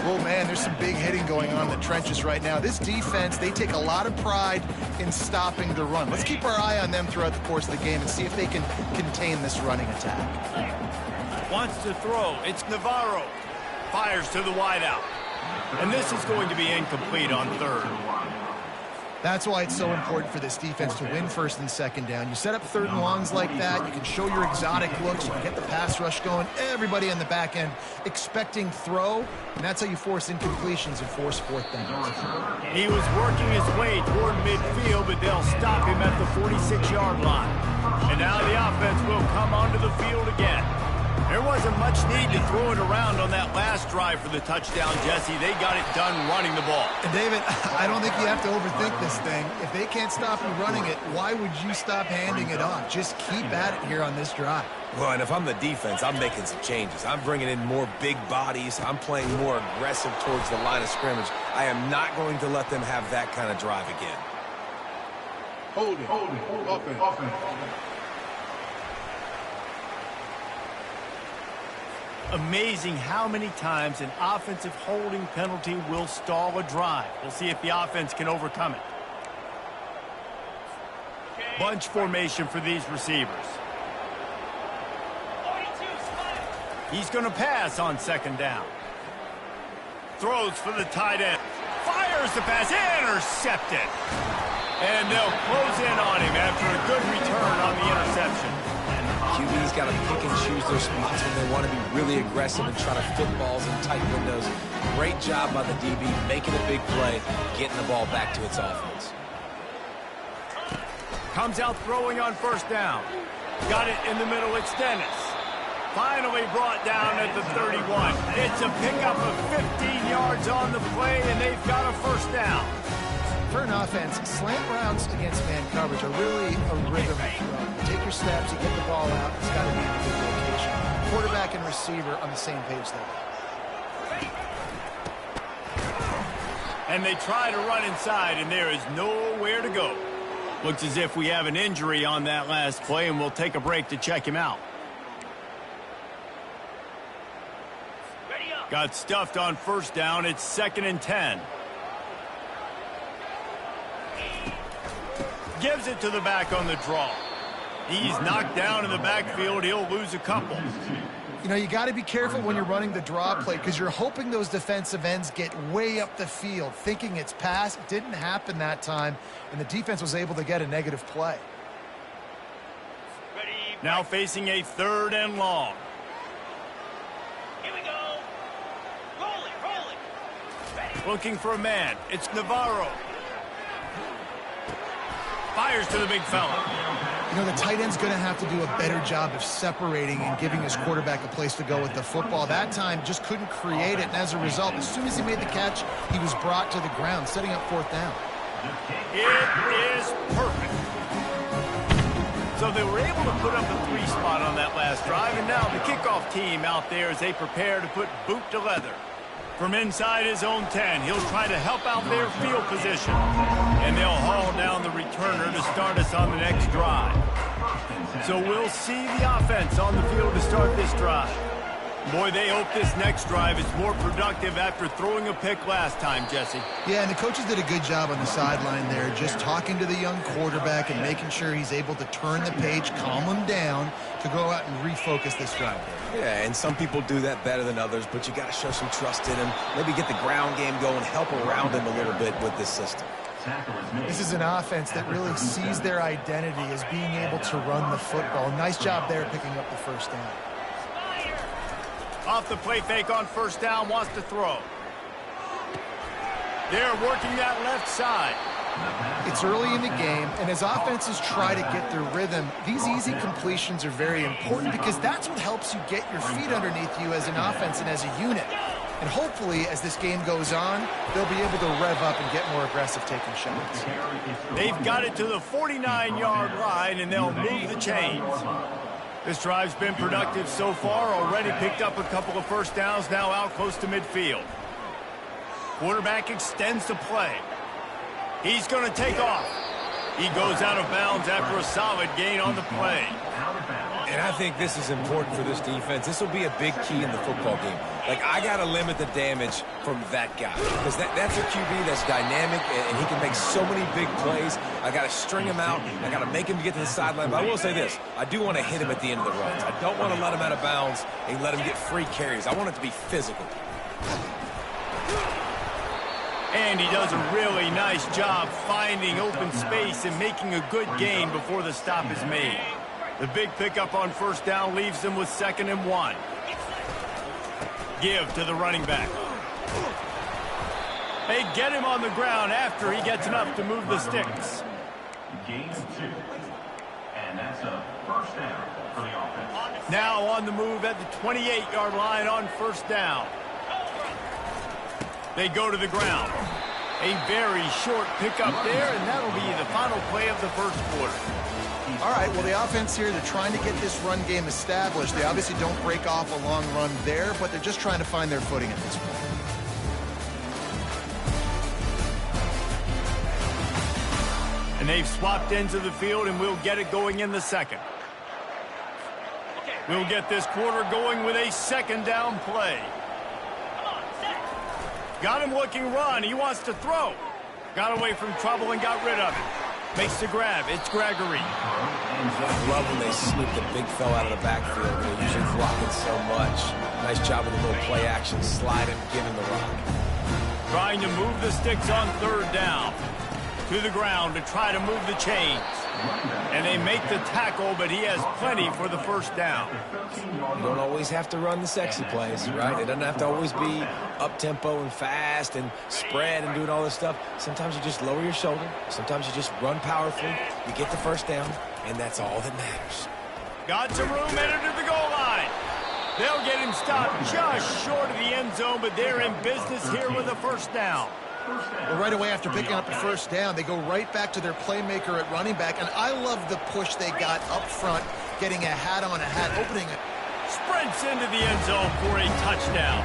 Oh, man, there's some big hitting going on in the trenches right now. This defense, they take a lot of pride in stopping the run. Let's keep our eye on them throughout the course of the game and see if they can contain this running attack. Wants to throw. It's Navarro. Fires to the wideout. And this is going to be incomplete on 3rd. That's why it's so important for this defense to win 1st and 2nd down. You set up 3rd and longs like that. You can show your exotic looks. You can get the pass rush going. Everybody in the back end expecting throw. And that's how you force incompletions and force 4th downs. He was working his way toward midfield, but they'll stop him at the 46-yard line. And now the offense will come onto the field again. There wasn't much need to throw it around on that last drive for the touchdown, Jesse. They got it done running the ball. And David, I don't think you have to overthink this thing. If they can't stop you running it, why would you stop handing it off? Just keep at it here on this drive. Well, and if I'm the defense, I'm making some changes. I'm bringing in more big bodies. I'm playing more aggressive towards the line of scrimmage. I am not going to let them have that kind of drive again. Hold it. Offense. Amazing how many times an offensive holding penalty will stall a drive. We'll see if the offense can overcome it. Bunch formation for these receivers. He's going to pass on second down. Throws for the tight end. Fires the pass. Intercepted. And they'll close in on him after a good return on the interception. QB's got to pick and choose their spots when they want to be really aggressive and try to fit balls in tight windows. Great job by the DB, making a big play, getting the ball back to its offense. Comes out throwing on first down. Got it in the middle, extended. Finally brought down at the 31. It's a pickup of 15 yards on the play, and they've got a first down. For an offense, slant routes against man coverage are really a rhythm throw. Take your steps, you get the ball out, it's got to be in a good location. Quarterback and receiver on the same page there. And they try to run inside, and there is nowhere to go. Looks as if we have an injury on that last play, and we'll take a break to check him out. Got stuffed on first down. It's 2nd and 10. Gives it to the back on the draw. He's knocked down in the backfield. He'll lose a couple. You know, you got to be careful when you're running the draw play because you're hoping those defensive ends get way up the field, thinking it's pass. It didn't happen that time, and the defense was able to get a negative play. Now facing a 3rd and long. Looking for a man. It's Navarro. Fires to the big fella. You know, the tight end's going to have to do a better job of separating and giving his quarterback a place to go with the football. That time just couldn't create it, and as a result, as soon as he made the catch, he was brought to the ground, setting up 4th down. It is perfect. So they were able to put up a 3 spot on that last drive, and now the kickoff team out there as they prepare to put boot to leather. From inside his own 10, he'll try to help out their field position. And they'll haul down the returner to start us on the next drive. So we'll see the offense on the field to start this drive. Boy, they hope this next drive is more productive after throwing a pick last time, Jesse. Yeah, and the coaches did a good job on the sideline there, just talking to the young quarterback and making sure he's able to turn the page, calm him down to go out and refocus this drive. Yeah, and some people do that better than others, but you got to show some trust in him. Maybe get the ground game going, help around him a little bit with this system. This is an offense that really sees their identity as being able to run the football. Nice job there picking up the first down. Off the play fake on first down, wants to throw. They're working that left side. It's early in the game, and as offenses try to get their rhythm, these easy completions are very important because that's what helps you get your feet underneath you as an offense and as a unit. And hopefully, as this game goes on, they'll be able to rev up and get more aggressive taking shots. They've got it to the 49-yard line, and they'll move the chains. This drive's been productive so far, already picked up a couple of first downs, now out close to midfield. Quarterback extends the play. He's going to take off. He goes out of bounds after a solid gain on the play. And I think this is important for this defense. This will be a big key in the football game. Like, I got to limit the damage from that guy. Because that's a QB that's dynamic, and he can make so many big plays. I got to string him out. I got to make him get to the sideline. But I will say this. I do want to hit him at the end of the runs. I don't want to let him out of bounds and let him get free carries. I want it to be physical. And he does a really nice job finding open space and making a good gain before the stop is made. The big pickup on first down leaves them with 2nd and 1. Give to the running back. They get him on the ground after he gets enough to move the sticks. And that's a first down for the offense. Now on the move at the 28-yard line on first down. They go to the ground. A very short pickup there, and that'll be the final play of the first quarter. All right, well, the offense here, they're trying to get this run game established. They obviously don't break off a long run there, but they're just trying to find their footing at this point. And they've swapped ends of the field, and we'll get it going in the second. We'll get this quarter going with a second down play. Got him looking run. He wants to throw. Got away from trouble and got rid of it. Makes the grab. It's Gregory. I love when they snoop the big fella out of the backfield. They're usually blocking so much. Nice job with a little play action, sliding, giving the rock. Trying to move the sticks on third down. To the ground to try to move the chains. And they make the tackle, but he has plenty for the first down. You don't always have to run the sexy plays, right? It doesn't have to always be up-tempo and fast and spread and doing all this stuff. Sometimes you just lower your shoulder. Sometimes you just run powerfully. You get the first down, and that's all that matters. Got some room headed to the goal line. They'll get him stopped just short of the end zone, but they're in business here with a first down. Well, right away after picking up the first down, they go right back to their playmaker at running back, and I love the push they got up front, getting a hat on a hat, opening it. Sprints into the end zone for a touchdown.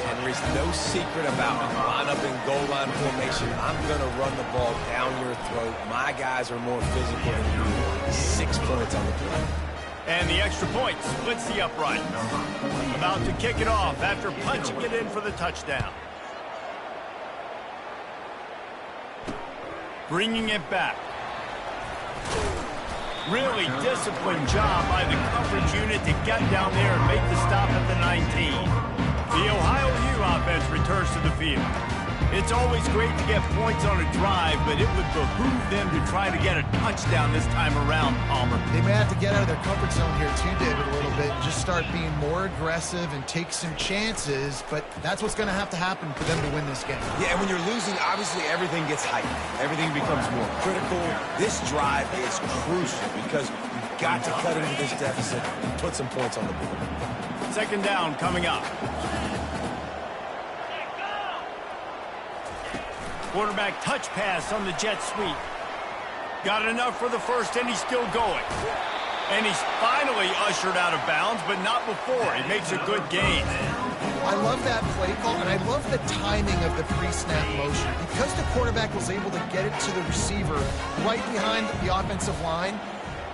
And there's no secret about line up in goal line formation. I'm going to run the ball down your throat. My guys are more physical than you. 6 points on the play. And the extra point splits the upright. About to kick it off after punching it in for the touchdown. Bringing it back. Really disciplined job by the coverage unit to get down there and make the stop at the 19. The Ohio U offense returns to the field. It's always great to get points on a drive, but it would behoove them to try to get a touchdown this time around, Palmer. They may have to get out of their comfort zone here too, David, a little bit, and just start being more aggressive and take some chances, but that's what's going to have to happen for them to win this game. Yeah, and when you're losing, obviously everything gets heightened. Everything becomes more critical. This drive is crucial because you've got to cut into this deficit and put some points on the board. Second down coming up. Quarterback touch pass on the jet sweep. Got enough for the first, and he's still going. And he's finally ushered out of bounds, but not before. He makes a good gain. I love that play call, and I love the timing of the pre-snap motion. Because the quarterback was able to get it to the receiver right behind the offensive line,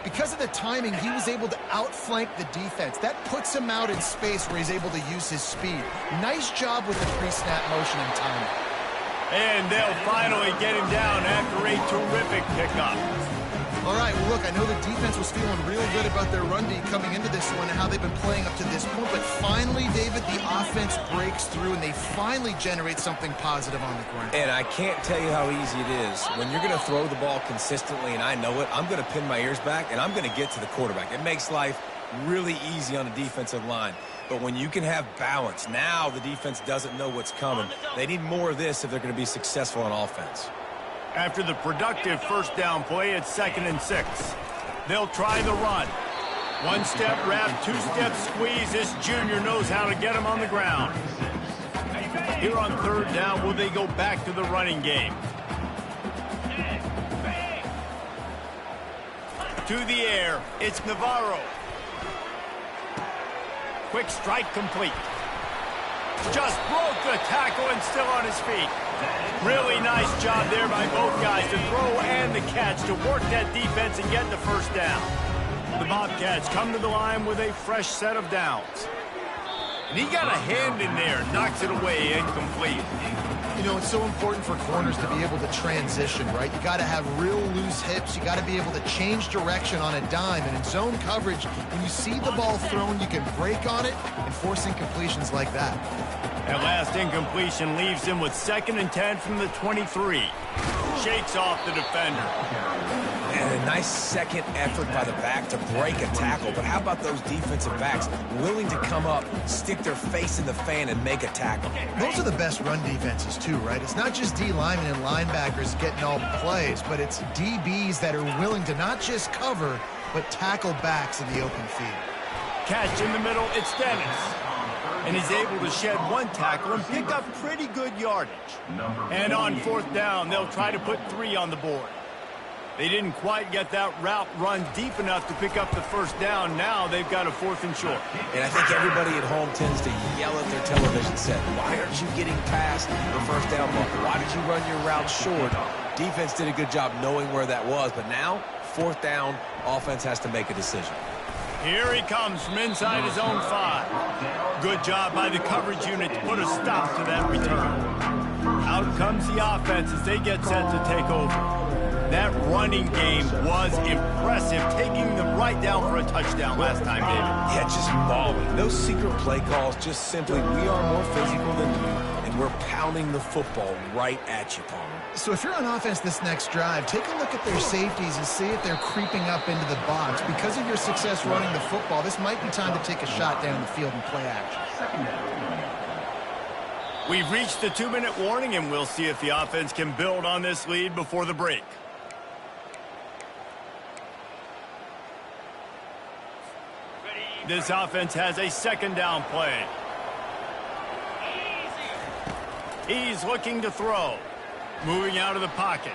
because of the timing, he was able to outflank the defense. That puts him out in space where he's able to use his speed. Nice job with the pre-snap motion and timing. And they'll finally get him down after a terrific pickup. All right, well, look, I know the defense was feeling real good about their run D coming into this one and how they've been playing up to this point, but finally, David, the offense breaks through and they finally generate something positive on the ground. And I can't tell you how easy it is. When you're going to throw the ball consistently, and I know it, I'm going to pin my ears back, and I'm going to get to the quarterback. It makes life really easy on the defensive line. But when you can have balance, now the defense doesn't know what's coming. They need more of this if they're going to be successful on offense. After the productive first down play, it's 2nd and 6. They'll try the run. One step wrap, 2-step squeeze. This junior knows how to get him on the ground. Here on third down, will they go back to the running game? To the air, it's Navarro. Quick strike complete. Just broke the tackle and still on his feet. Really nice job there by both guys to throw and the catch to work that defense and get the first down. The Bobcats come to the line with a fresh set of downs. And he got a hand in there, knocks it away, incomplete. You know, it's so important for corners to be able to transition, right? You got to have real loose hips. You got to be able to change direction on a dime. And in zone coverage, when you see the ball thrown, you can break on it and force incompletions like that. That last incompletion leaves him with 2nd and 10 from the 23. Shakes off the defender. And Nice second effort by the back to break a tackle, but how about those defensive backs willing to come up, stick their face in the fan, and make a tackle? Those are the best run defenses too, right? It's not just D linemen and linebackers getting all the plays, but it's DBs that are willing to not just cover, but tackle backs in the open field. Catch in the middle, it's Dennis. And he's able to shed one tackle and pick up pretty good yardage. And on fourth down, they'll try to put 3 on the board. They didn't quite get that route run deep enough to pick up the first down. Now they've got a 4th and short. And I think everybody at home tends to yell at their television set, why aren't you getting past the first down marker? Why did you run your route short? Defense did a good job knowing where that was, but now, 4th down, offense has to make a decision. Here he comes from inside his own 5. Good job by the coverage unit to put a stop to that return. Out comes the offense as they get set to take over. That running game was impressive, taking them right down for a touchdown last time, David. Yeah, just mauling. Those secret play calls just simply, we are more physical than you, and we're pounding the football right at you, Palmer. So if you're on offense this next drive, take a look at their safeties and see if they're creeping up into the box. Because of your success running the football, this might be time to take a shot down the field and play action. We've reached the 2-minute warning, and we'll see if the offense can build on this lead before the break. This offense has a 2nd down play. He's looking to throw. Moving out of the pocket.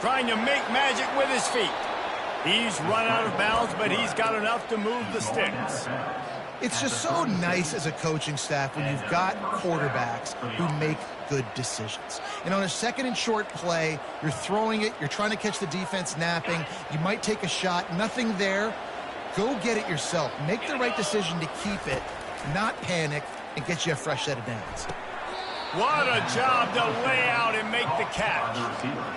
Trying to make magic with his feet. He's run out of bounds, but he's got enough to move the sticks. It's just so nice as a coaching staff when you've got quarterbacks who make good decisions. And on a 2nd and short play, you're throwing it, you're trying to catch the defense napping, you might take a shot, nothing there. Go get it yourself. Make the right decision to keep it, not panic, and get you a fresh set of downs. What a job to lay out and make the catch.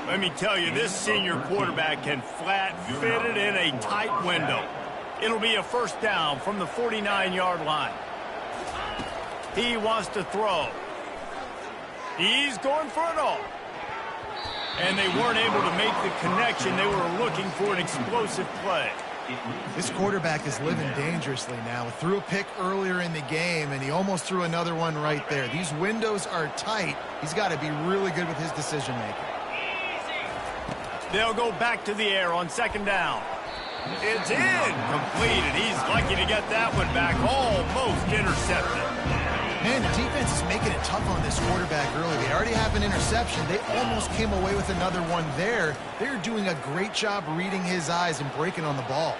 Let me tell you, this senior quarterback can flat fit it in a tight window. It'll be a 1st down from the 49-yard line. He wants to throw. He's going for it all. And they weren't able to make the connection. They were looking for an explosive play. This quarterback is living dangerously now. Threw a pick earlier in the game, and he almost threw another one right there. These windows are tight. He's got to be really good with his decision-making. They'll go back to the air on 2nd down. It's in. Completed. He's lucky to get that one back. Almost intercepted. Man, the defense is making it tough on this quarterback early. They already have an interception. They almost came away with another one there. They're doing a great job reading his eyes and breaking on the ball.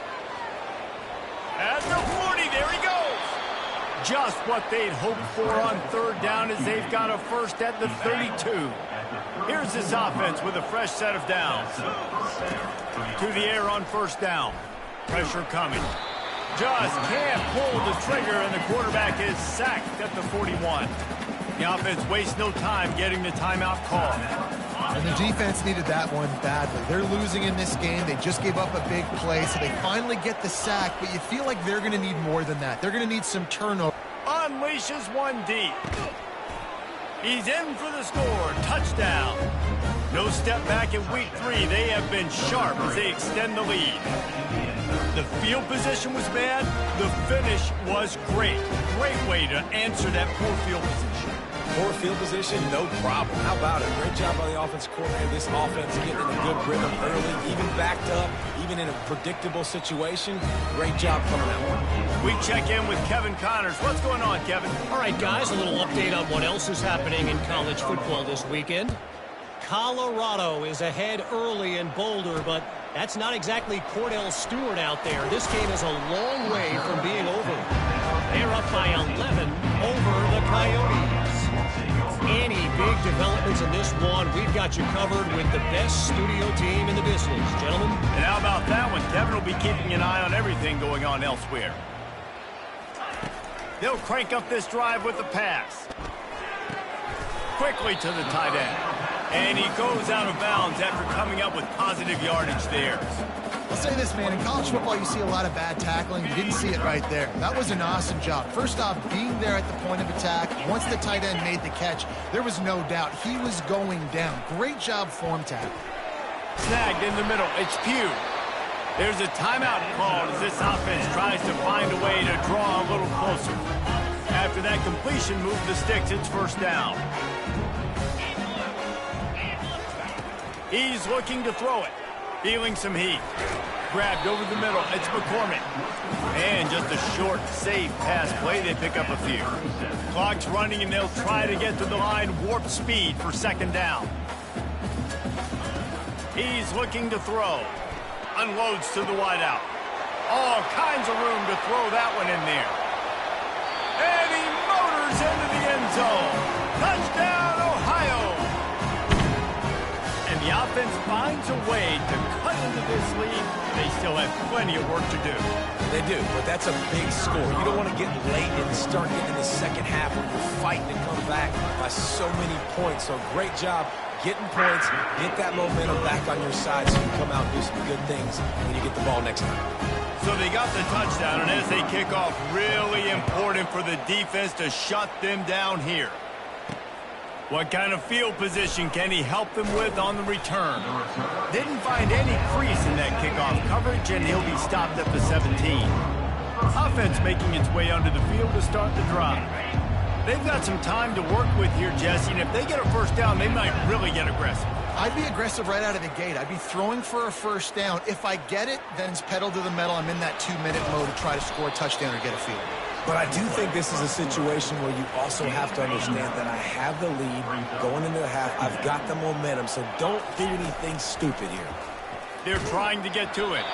At the 40, there he goes. Just what they'd hoped for on 3rd down as they've got a 1st at the 32. Here's this offense with a fresh set of downs. To the air on 1st down. Pressure coming. Just can't pull the trigger, and the quarterback is sacked at the 41. The offense wastes no time getting the timeout call. And the defense needed that one badly. They're losing in this game. They just gave up a big play, so they finally get the sack, but you feel like they're going to need more than that. They're going to need some turnover. Unleashes one deep. He's in for the score. Touchdown. No step back in week 3. They have been sharp as they extend the lead. The field position was bad. The finish was great. Great way to answer that poor field position. Poor field position, no problem. How about it? Great job by the offensive coordinator. This offense getting in a good rhythm early, even backed up, even in a predictable situation. Great job coming out. We check in with Kevin Connors. What's going on, Kevin? All right, guys, a little update on what else is happening in college football this weekend. Colorado is ahead early in Boulder, but that's not exactly Cordell Stewart out there. This game is a long way from being over. They're up by 11 over the Coyotes. Any big developments in this one, we've got you covered with the best studio team in the business, gentlemen. And how about that one? Kevin will be keeping an eye on everything going on elsewhere. They'll crank up this drive with the pass. Quickly to the tight end. And he goes out of bounds after coming up with positive yardage there. I'll say this, man. In college football, you see a lot of bad tackling. You didn't see it right there. That was an awesome job. First off, being there at the point of attack. Once the tight end made the catch, there was no doubt he was going down. Great job form tackle. Snagged in the middle. It's Pugh. There's a timeout called as this offense tries to find a way to draw a little closer. After that completion, move the sticks. It's first down. He's looking to throw it. Feeling some heat. Grabbed over the middle. It's McCormick. And just a short, safe pass play. They pick up a few. Clock's running, and they'll try to get to the line. Warp speed for second down. He's looking to throw. Unloads to the wideout. All kinds of room to throw that one in there. And he motors into the end zone. Touchdown, Ohio! And the offense finds a way to cut into this lead. They still have plenty of work to do. They do, but that's a big score. You don't want to get late and start getting in the second half when you're fighting to come back by so many points. So great job getting points, get that momentum back on your side so you can come out and do some good things when you get the ball next time. So they got the touchdown, and as they kick off, really important for the defense to shut them down here. What kind of field position can he help them with on the return? Didn't find any crease in that kickoff coverage, and he'll be stopped at the 17. Offense making its way onto the field to start the drive. They've got some time to work with here, Jesse, and if they get a first down, they might really get aggressive. I'd be aggressive right out of the gate. I'd be throwing for a first down. If I get it, then it's pedal to the metal. I'm in that 2-minute mode to try to score a touchdown or get a field. But I do think this is a situation where you also have to understand that I have the lead going into the half. I've got the momentum, so don't do anything stupid here. They're trying to get to it.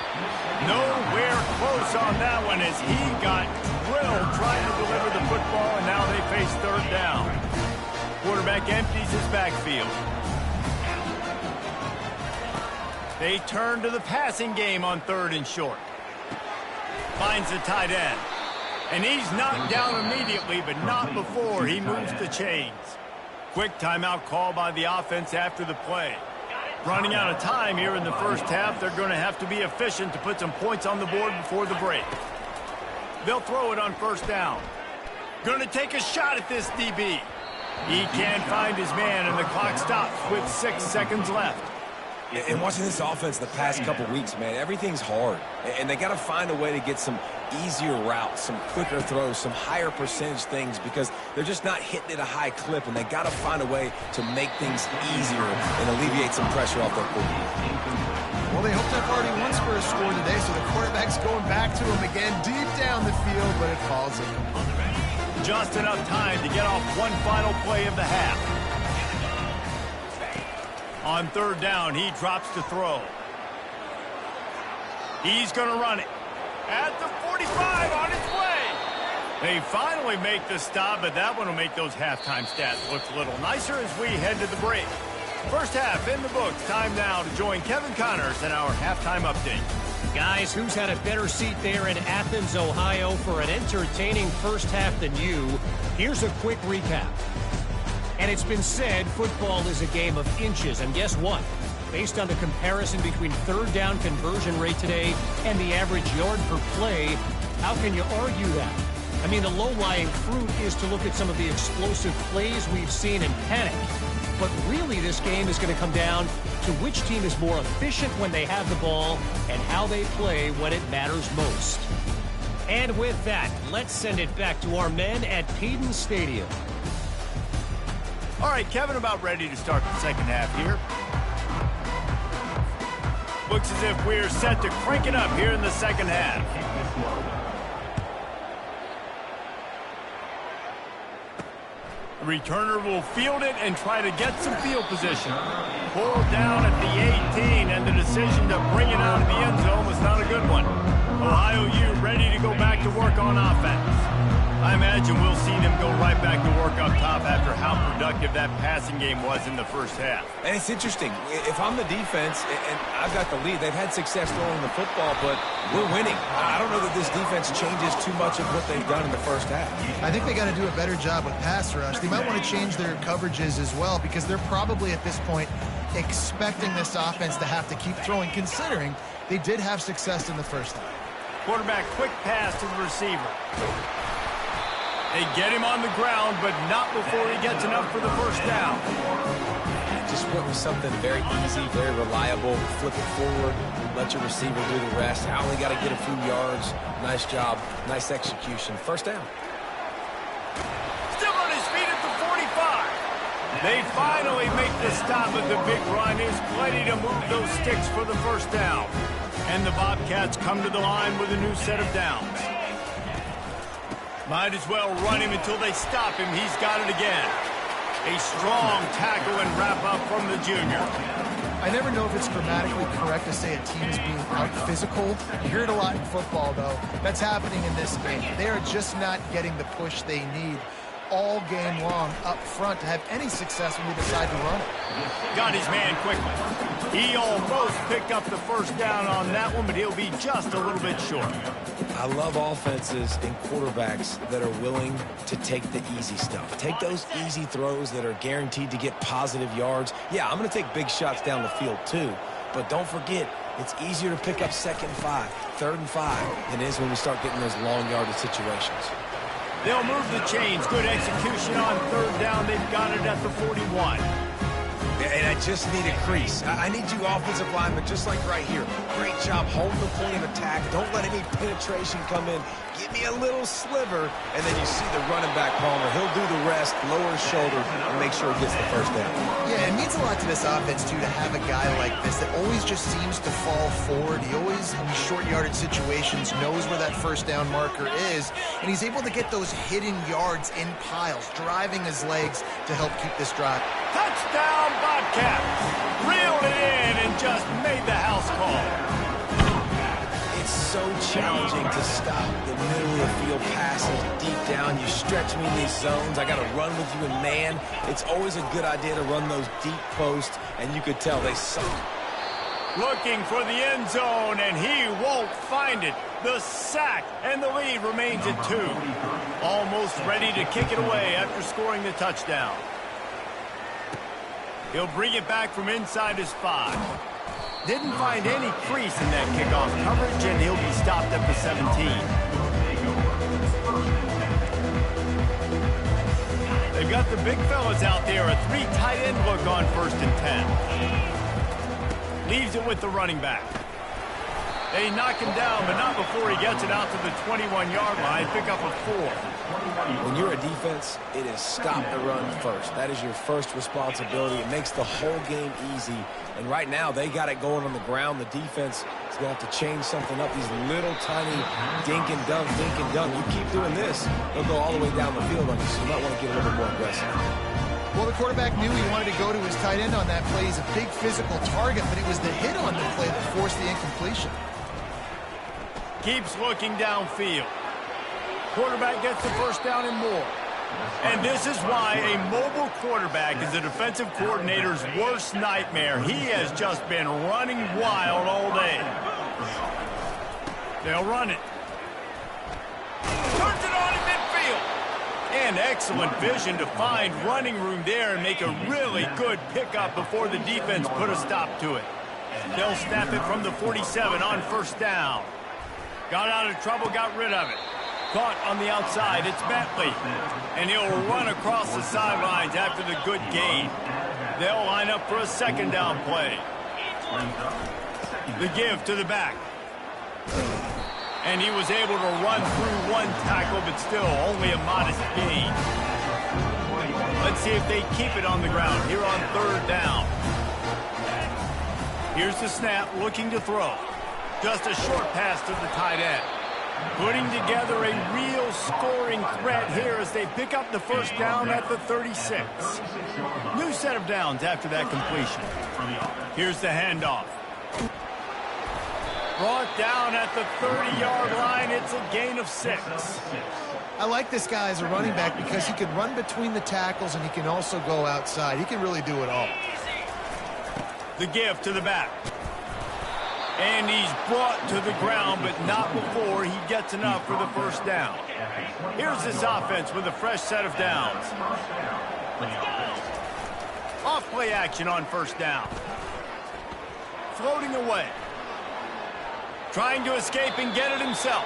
Nowhere close on that one as he got drilled trying to deliver the football, and now they face third down. Quarterback empties his backfield. They turn to the passing game on third and short. Finds the tight end. And he's knocked down immediately, but not before he moves the chains. Quick timeout call by the offense after the play. Running out of time here in the first half, they're going to have to be efficient to put some points on the board before the break. They'll throw it on first down. Going to take a shot at this DB. He can't find his man, and the clock stops with 6 seconds left. And watching this offense the past couple weeks, man, everything's hard. And they got to find a way to get some easier routes, some quicker throws, some higher percentage things because they're just not hitting at a high clip, and they got to find a way to make things easier and alleviate some pressure off their quarterback. Well, they hoped up already once for a score today, so the quarterback's going back to him again deep down the field, but it falls in. Just enough time to get off one final play of the half. On third down, he drops to throw. He's going to run it. At the 45, on its way. They finally make the stop, but that one will make those halftime stats look a little nicer as we head to the break. First half in the books. Time now to join Kevin Connors in our halftime update. Guys, who's had a better seat there in Athens, Ohio for an entertaining first half than you? Here's a quick recap. And it's been said football is a game of inches, and guess what? Based on the comparison between third down conversion rate today and the average yard per play, how can you argue that? I mean, the low-lying fruit is to look at some of the explosive plays we've seen and panic. But really, this game is going to come down to which team is more efficient when they have the ball and how they play when it matters most. And with that, let's send it back to our men at Peden Stadium. All right, Kevin, about ready to start the second half here. Looks as if we're set to crank it up here in the second half. The returner will field it and try to get some field position. Pulled down at the 18, and the decision to bring it out of the end zone was not a good one. Ohio U ready to go back to work on offense. I imagine we'll see them go right back to work up top after how productive that passing game was in the first half. And it's interesting. If I'm the defense and I've got the lead, they've had success throwing the football, but we're winning. I don't know that this defense changes too much of what they've done in the first half. I think they got to do a better job with pass rush. They might want to change their coverages as well because they're probably at this point expecting this offense to have to keep throwing, considering they did have success in the first half. Quarterback quick pass to the receiver. They get him on the ground, but not before he gets enough for the first down. Just went with something very easy, very reliable. Flip it forward, let your receiver do the rest. I only got to get a few yards. Nice job, nice execution. First down. Still on his feet at the 45. They finally make the stop at the big run. There's plenty to move those sticks for the first down. And the Bobcats come to the line with a new set of downs. Might as well run him until they stop him. He's got it again. A strong tackle and wrap-up from the junior. I never know if it's grammatically correct to say a team is being out-physical. You hear it a lot in football, though. That's happening in this game. They are just not getting the push they need all game long up front to have any success when we decide to run it. Got his man quickly. He almost picked up the first down on that one, but he'll be just a little bit short. I love offenses and quarterbacks that are willing to take the easy stuff. Take those easy throws that are guaranteed to get positive yards. Yeah, I'm going to take big shots down the field too, but don't forget, it's easier to pick up 2nd and 5, 3rd and 5 than it is when we start getting those long yardage situations. They'll move the chains. Good execution on 3rd down. They've got it at the 41. And I just need a crease. I need you offensive linemen, just like right here. Great job holding the point of attack. Don't let any penetration come in. Give me a little sliver, and then you see the running back, Palmer. He'll do the rest, lower his shoulder, and make sure he gets the first down. Yeah, it means a lot to this offense, too, to have a guy like this that always just seems to fall forward. He always, in these short yardage situations, knows where that first down marker is, and he's able to get those hidden yards in piles, driving his legs to help keep this drive. Touchdown, Bobcats. Reeled it in and just made the house call. It's so challenging to stop the middle of the field passes deep down. You stretch me in these zones. I got to run with you in man. It's always a good idea to run those deep posts, and you could tell they suck. Looking for the end zone, and he won't find it. The sack, and the lead remains at 2. Almost ready to kick it away after scoring the touchdown. He'll bring it back from inside his 5. Didn't find any crease in that kickoff coverage, and he'll be stopped at the 17. They've got the big fellas out there. A 3 tight end look on 1st and 10. Leaves it with the running back. They knock him down, but not before he gets it out to the 21-yard line. Pick up a 4. When you're a defense, it is stop the run first. That is your first responsibility. It makes the whole game easy. And right now, they got it going on the ground. The defense is going to have to change something up. These little tiny dink and dunk, dink and dunk. You keep doing this, they'll go all the way down the field on you. So you might want to get a little bit more aggressive. Well, the quarterback knew he wanted to go to his tight end on that play. He's a big physical target, but it was the hit on the play that forced the incompletion. Keeps looking downfield. Quarterback gets the first down and more. And this is why a mobile quarterback is a defensive coordinator's worst nightmare. He has just been running wild all day. They'll run it. Turns it on in midfield. And excellent vision to find running room there and make a really good pickup before the defense put a stop to it. They'll snap it from the 47 on 1st down. Got out of trouble, got rid of it. Caught on the outside, it's Bentley. And he'll run across the sidelines after the good gain. They'll line up for a 2nd down play. The give to the back. And he was able to run through 1 tackle, but still only a modest gain. Let's see if they keep it on the ground here on 3rd down. Here's the snap, looking to throw. Just a short pass to the tight end. Putting together a real scoring threat here as they pick up the first down at the 36. New set of downs after that completion. Here's the handoff. Brought down at the 30-yard line. It's a gain of 6. I like this guy as a running back because he can run between the tackles and he can also go outside. He can really do it all. The give to the back. And he's brought to the ground, but not before he gets enough for the first down. Here's this offense with a fresh set of downs. Off play action on 1st down. Floating away. Trying to escape and get it himself.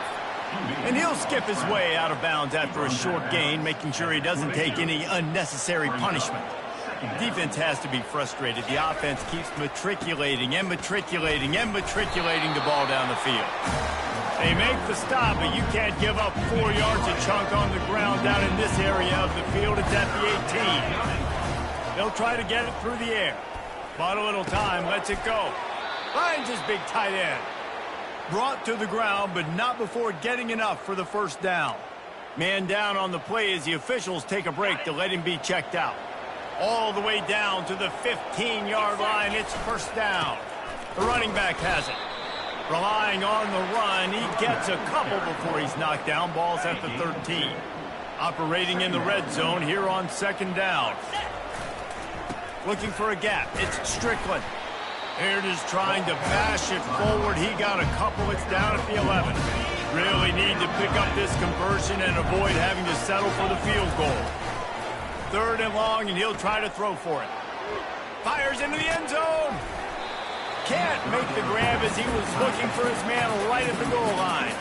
And he'll skip his way out of bounds after a short gain, making sure he doesn't take any unnecessary punishment. Defense has to be frustrated. The offense keeps matriculating and matriculating and matriculating the ball down the field. They make the stop, but you can't give up 4 yards a chunk on the ground down in this area of the field. It's at the 18. They'll try to get it through the air. Bought a little time, lets it go. Finds his big tight end. Brought to the ground, but not before getting enough for the first down. Man down on the play as the officials take a break to let him be checked out. All the way down to the 15-yard line. It's first down. The running back has it. Relying on the run, he gets a couple before he's knocked down. Ball's at the 13. Operating in the red zone here on second down. Looking for a gap. It's Strickland. Here it is trying to bash it forward. He got a couple. It's down at the 11. Really need to pick up this conversion and avoid having to settle for the field goal. 3rd and long, and he'll try to throw for it. Fires into the end zone. Can't make the grab as he was looking for his man right at the goal line.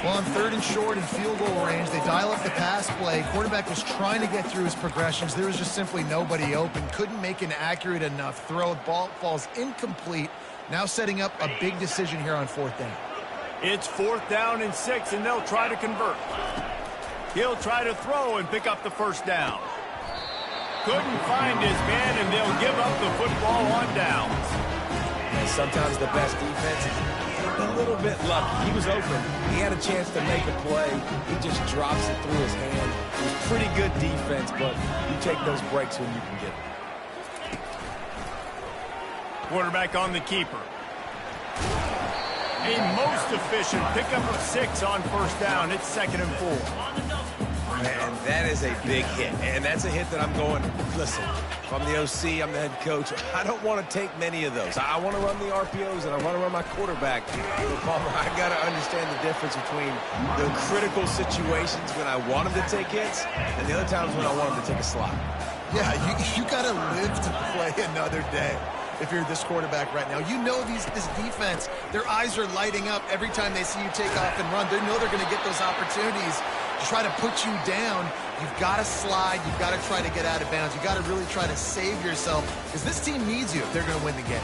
Well, on 3rd and short and field goal range, they dial up the pass play. Quarterback was trying to get through his progressions. There was just simply nobody open. Couldn't make an accurate enough throw. Ball falls incomplete. Now setting up a big decision here on 4th down. It's 4th down and 6, and they'll try to convert. He'll try to throw and pick up the first down. Couldn't find his man, and they'll give up the football on downs. And sometimes the best defense is a little bit lucky. He was open. He had a chance to make a play. He just drops it through his hand. It was pretty good defense, but you take those breaks when you can get them. Quarterback on the keeper. A most efficient pickup of 6 on first down. It's 2nd and 4. Man, that is a big hit. And that's a hit that I'm going, listen, if I'm the OC, I'm the head coach, I don't want to take many of those. I want to run the RPOs, and I want to run my quarterback. But, Palmer, I got to understand the difference between the critical situations when I want him to take hits and the other times when I want him to take a slot. Yeah, you got to live to play another day. If you're this quarterback right now, you know this defense, their eyes are lighting up every time they see you take off and run. They know they're going to get those opportunities to try to put you down. You've got to slide. You've got to try to get out of bounds. You've got to really try to save yourself because this team needs you if they're going to win the game.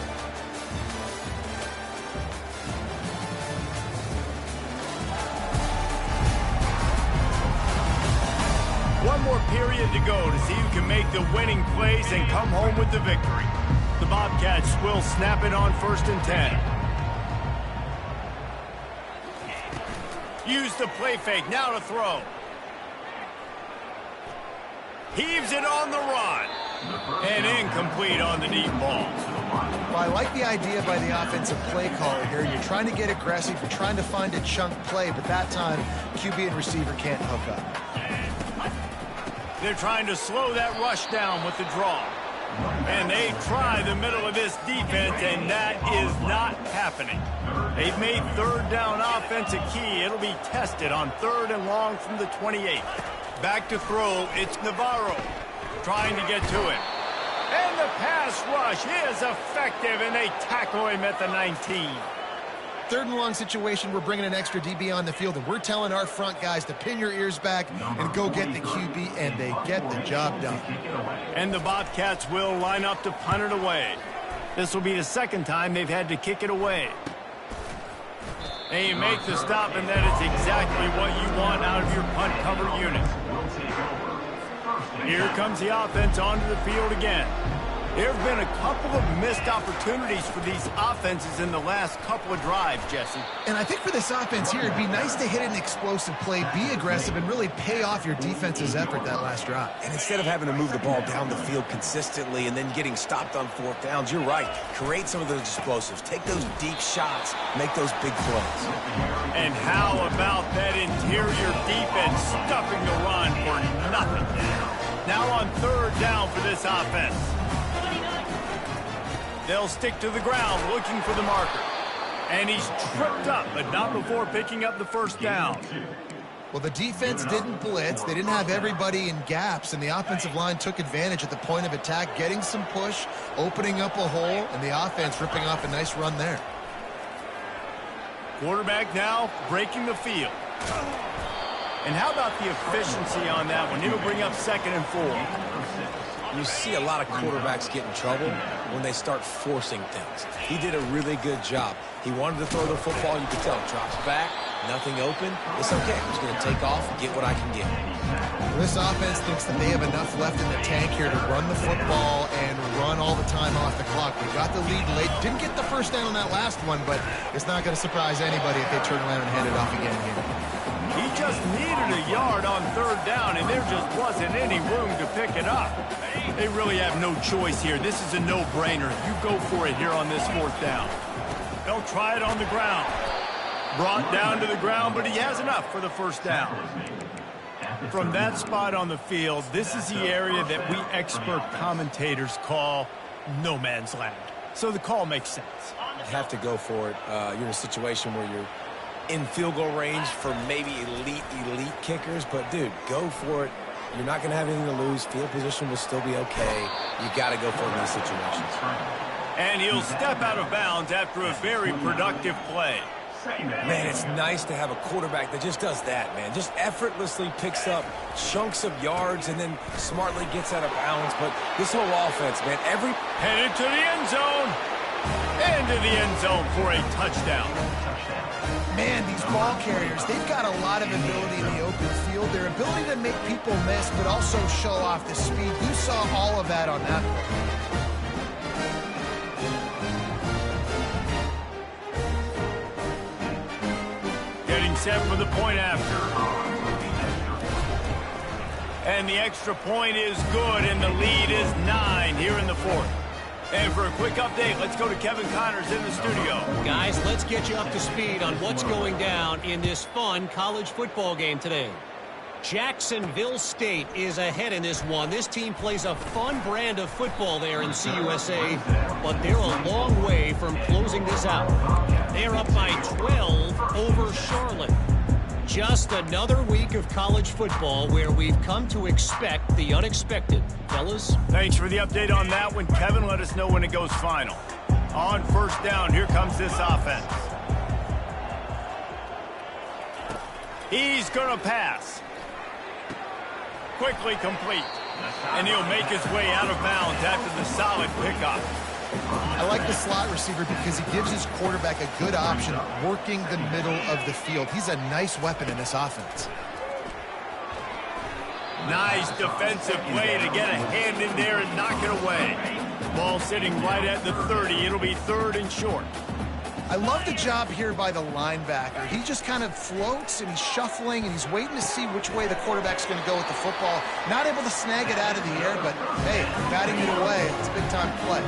One more period to go to see who can make the winning plays and come home with the victory. The Bobcats will snap it on 1st and 10. Use the play fake, now to throw. Heaves it on the run. And incomplete on the deep ball. Well, I like the idea by the offensive play caller here. You're trying to get aggressive. You're trying to find a chunk play, but that time, QB and receiver can't hook up. They're trying to slow that rush down with the draw. And they try the middle of this defense, and that is not happening. They've made 3rd down offense a key. It'll be tested on 3rd and long from the 28. Back to throw, it's Navarro trying to get to it. And the pass rush is effective, and they tackle him at the 19. 3rd and long situation, we're bringing an extra DB on the field, and we're telling our front guys to pin your ears back and go get the QB, and they get the job done. And the Bobcats will line up to punt it away. This will be the 2nd time they've had to kick it away. They make the stop, and that is exactly what you want out of your punt cover unit. Here comes the offense onto the field again. There have been a couple of missed opportunities for these offenses in the last couple of drives, Jesse. And I think for this offense here, it'd be nice to hit an explosive play, be aggressive, and really pay off your defense's effort that last drive. And instead of having to move the ball down the field consistently and then getting stopped on 4th downs, you're right. Create some of those explosives. Take those deep shots. Make those big plays. And how about that interior defense stuffing the run for nothing? Now on 3rd down for this offense. They'll stick to the ground looking for the marker. And he's tripped up, but not before picking up the first down. Well, the defense didn't blitz. They didn't have everybody in gaps, and the offensive line took advantage at the point of attack, getting some push, opening up a hole, and the offense ripping off a nice run there. Quarterback now breaking the field. And how about the efficiency on that one? He'll bring up 2nd and 4. You see a lot of quarterbacks get in trouble when they start forcing things. He did a really good job. He wanted to throw the football. You could tell. Drops back, nothing open. It's okay. I'm just going to take off and get what I can get. This offense thinks that they have enough left in the tank here to run the football and run all the time off the clock. They got the lead late. Didn't get the first down on that last one, but it's not going to surprise anybody if they turn around and hand it off again here. He just needed a yard on third down, and there just wasn't any room to pick it up. They really have no choice here. This is a no-brainer. You go for it here on this fourth down. They'll try it on the ground. Brought down to the ground, but he has enough for the first down. From that spot on the field, this is the area that we expert commentators call no man's land. So the call makes sense. You have to go for it. You're in a situation where you're in field goal range for maybe elite kickers, but dude, go for it. You're not going to have anything to lose. Field position will still be okay. You got to go for it in these situations. And he'll step out of bounds after a very productive play. Man, it's nice to have a quarterback that just does that, man. Just effortlessly picks up chunks of yards and then smartly gets out of bounds. But this whole offense, man, headed to the end zone. Into the end zone for a touchdown. Man, these ball carriers, they've got a lot of ability in the open field. Their ability to make people miss, but also show off the speed. You saw all of that on that play. Getting set for the point after. And the extra point is good, and the lead is 9 here in the fourth. And for a quick update, let's go to Kevin Connors in the studio. Guys, let's get you up to speed on what's going down in this fun college football game today. Jacksonville State is ahead in this one. This team plays a fun brand of football there in CUSA, but they're a long way from closing this out. They're up by 12 over Charlotte. Just another week of college football where we've come to expect the unexpected. Fellas? Thanks for the update on that one, Kevin. Let us know when it goes final. On first down, here comes this offense. He's going to pass. Quickly complete. And he'll make his way out of bounds after the solid pickup. I like the slot receiver because he gives his quarterback a good option working the middle of the field. He's a nice weapon in this offense. Nice defensive play to get a hand in there and knock it away. Ball sitting right at the 30. It'll be third and short. I love the job here by the linebacker. He just kind of floats and he's shuffling and he's waiting to see which way the quarterback's going to go with the football. Not able to snag it out of the air, but hey, batting it away, it's a big-time play.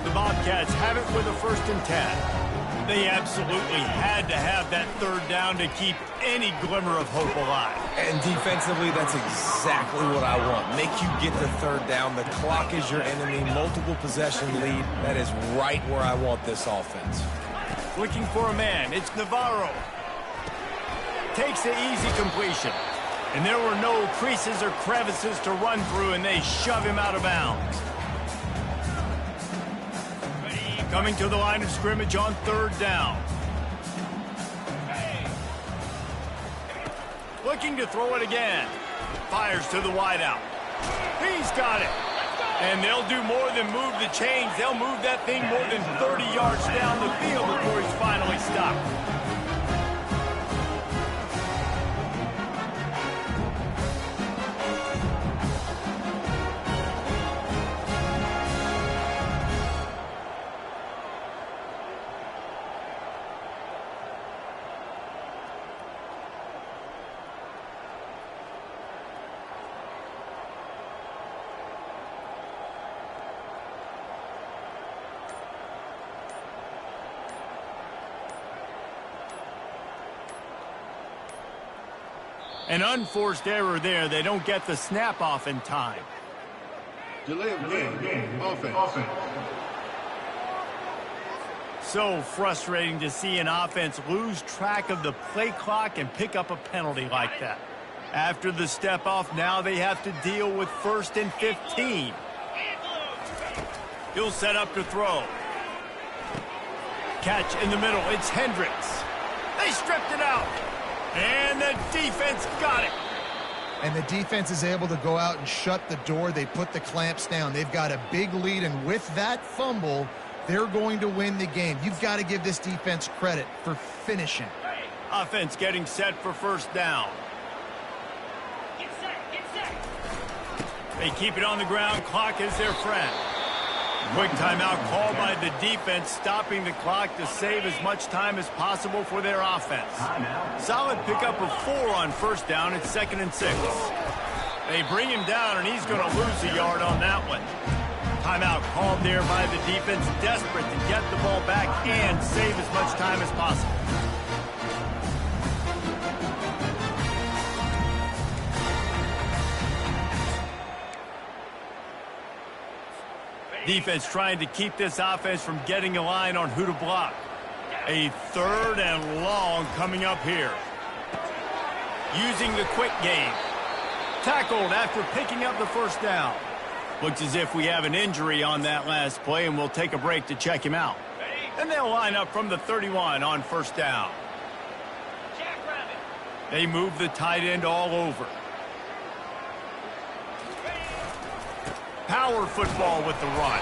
The Bobcats have it with a 1st and 10. They absolutely had to have that third down to keep any glimmer of hope alive. And defensively, that's exactly what I want. Make you get the third down. The clock is your enemy. Multiple possession lead. That is right where I want this offense. Looking for a man. It's Navarro. Takes the easy completion. And there were no creases or crevices to run through, and they shove him out of bounds. Coming to the line of scrimmage on third down. Looking to throw it again. Fires to the wideout. He's got it. And they'll do more than move the chains. They'll move that thing more than 30 yards down the field before he's finally stopped. An unforced error there. They don't get the snap off in time. Delay of game. Offense. So frustrating to see an offense lose track of the play clock and pick up a penalty like that. After the step off, now they have to deal with 1st and 15. He'll set up to throw. Catch in the middle. It's Hendricks. They stripped it out. And the defense got it. And the defense is able to go out and shut the door. They put the clamps down. They've got a big lead, and with that fumble, they're going to win the game. You've got to give this defense credit for finishing. Offense getting set for first down. Get set. They keep it on the ground. Clock is their friend. Quick timeout called by the defense, stopping the clock to save as much time as possible for their offense. Solid pickup of 4 on first down. It's 2nd and 6. They bring him down, and he's going to lose a yard on that one. Timeout called there by the defense, desperate to get the ball back and save as much time as possible. Defense trying to keep this offense from getting a line on who to block. A 3rd and long coming up here. Using the quick game. Tackled after picking up the first down. Looks as if we have an injury on that last play, and we'll take a break to check him out. And they'll line up from the 31 on first down. They move the tight end all over. Power football with the run.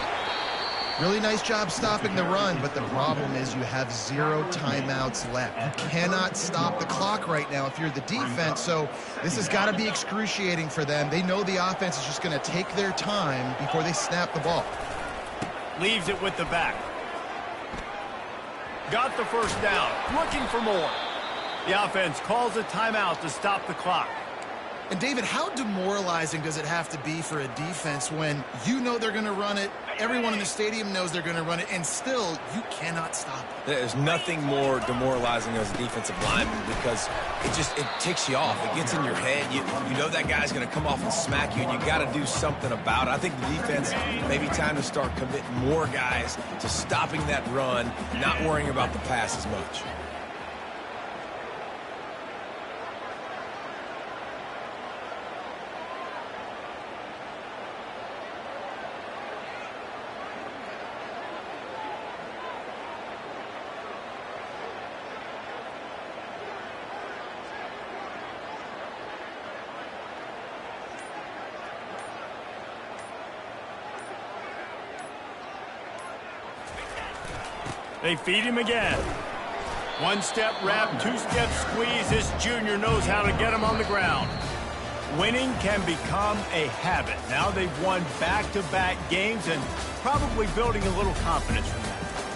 Really nice job stopping the run, but the problem is you have 0 timeouts left. You cannot stop the clock right now if you're the defense, so this has got to be excruciating for them. They know the offense is just going to take their time before they snap the ball. Leaves it with the back. Got the first down. Looking for more. The offense calls a timeout to stop the clock. And, David, how demoralizing does it have to be for a defense when you know they're going to run it, everyone in the stadium knows they're going to run it, and still you cannot stop it? There's nothing more demoralizing as a defensive lineman because it ticks you off. It gets in your head. You know that guy's going to come off and smack you, and you got to do something about it. I think the defense, maybe time to start committing more guys to stopping that run, not worrying about the pass as much. They feed him again. 1-step wrap, 2-step squeeze. This junior knows how to get him on the ground. Winning can become a habit. Now they've won back-to-back games and probably building a little confidence from that.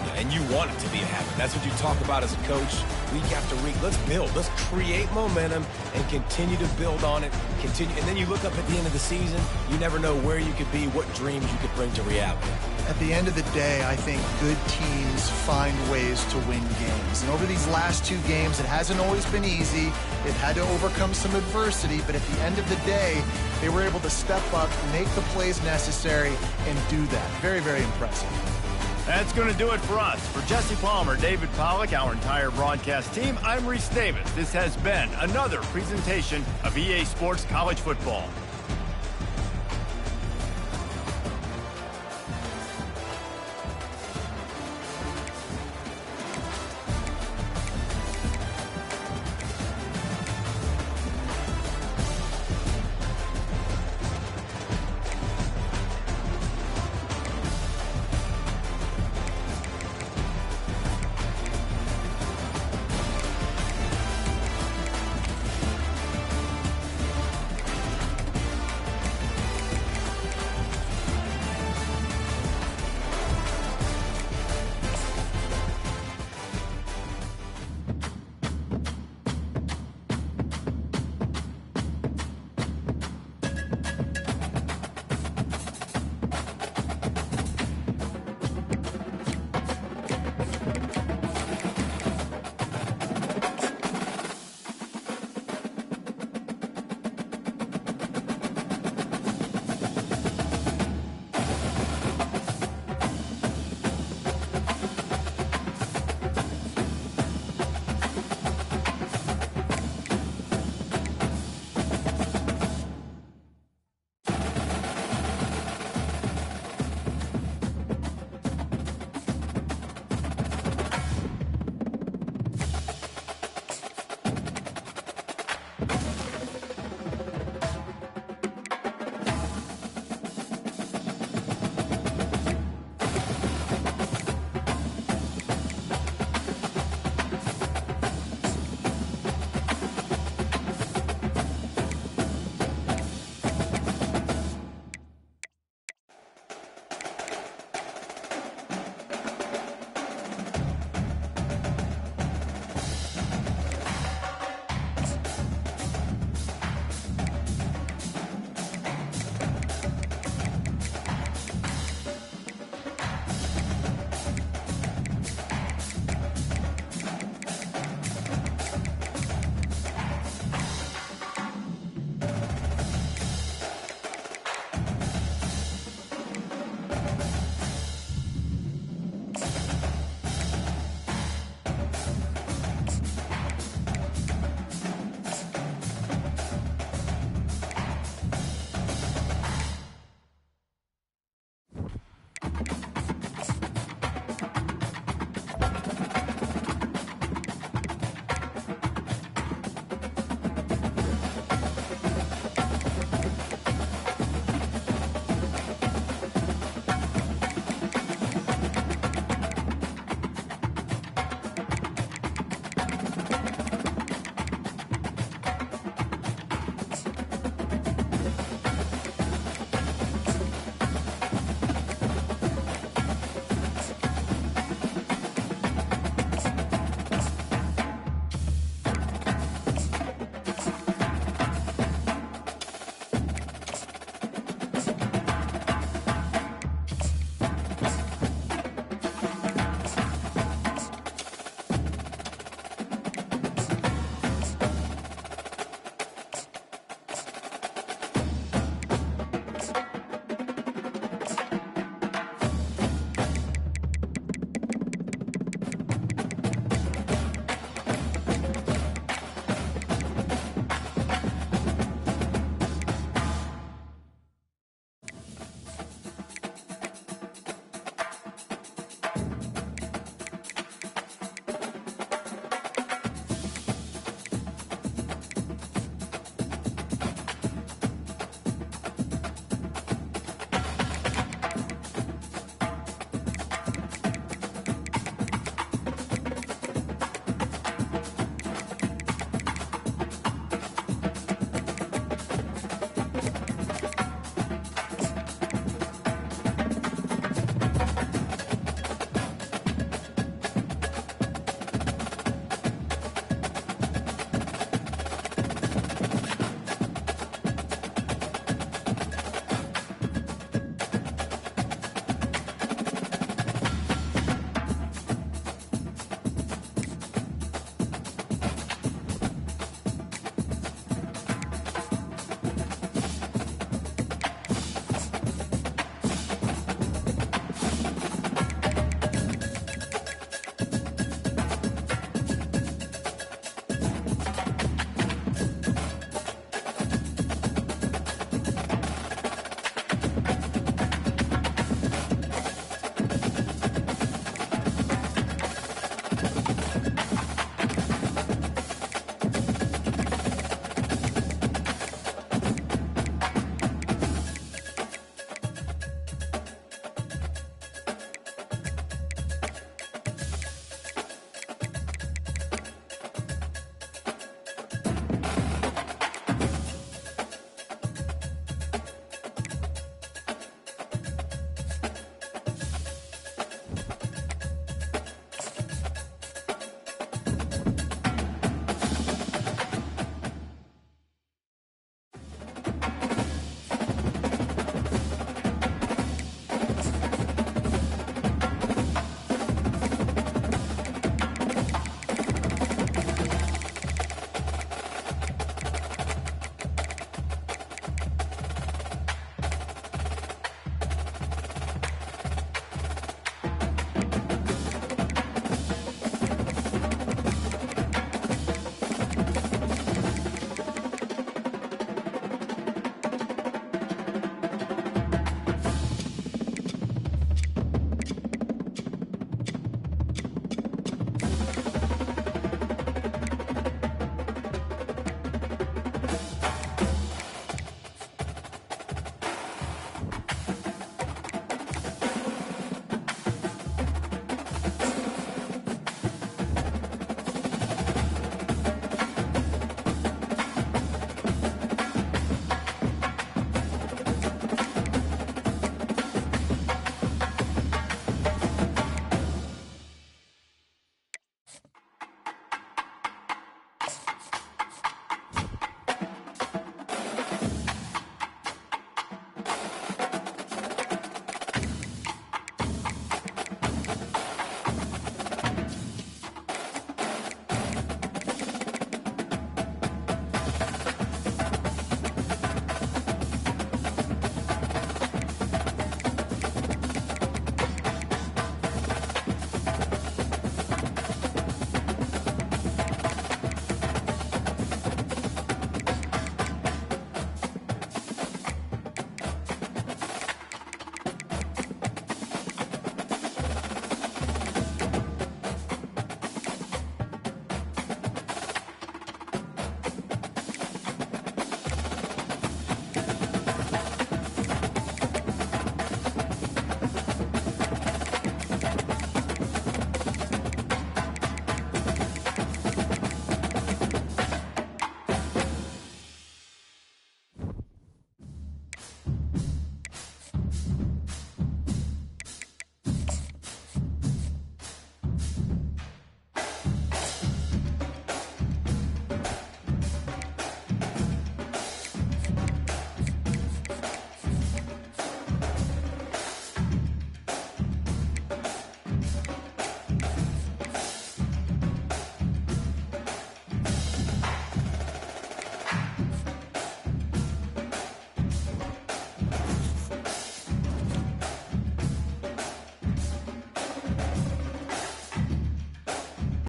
Yeah, and you want it to be a habit. That's what you talk about as a coach week after week. Let's build. Let's create momentum and continue to build on it. And then you look up at the end of the season, you never know where you could be, what dreams you could bring to reality. At the end of the day, I think good teams find ways to win games. And over these last 2 games, it hasn't always been easy. They've had to overcome some adversity, but at the end of the day, they were able to step up, make the plays necessary, and do that. Very, very impressive. That's going to do it for us. For Jesse Palmer, David Pollack, our entire broadcast team, I'm Reese Davis. This has been another presentation of EA Sports College Football.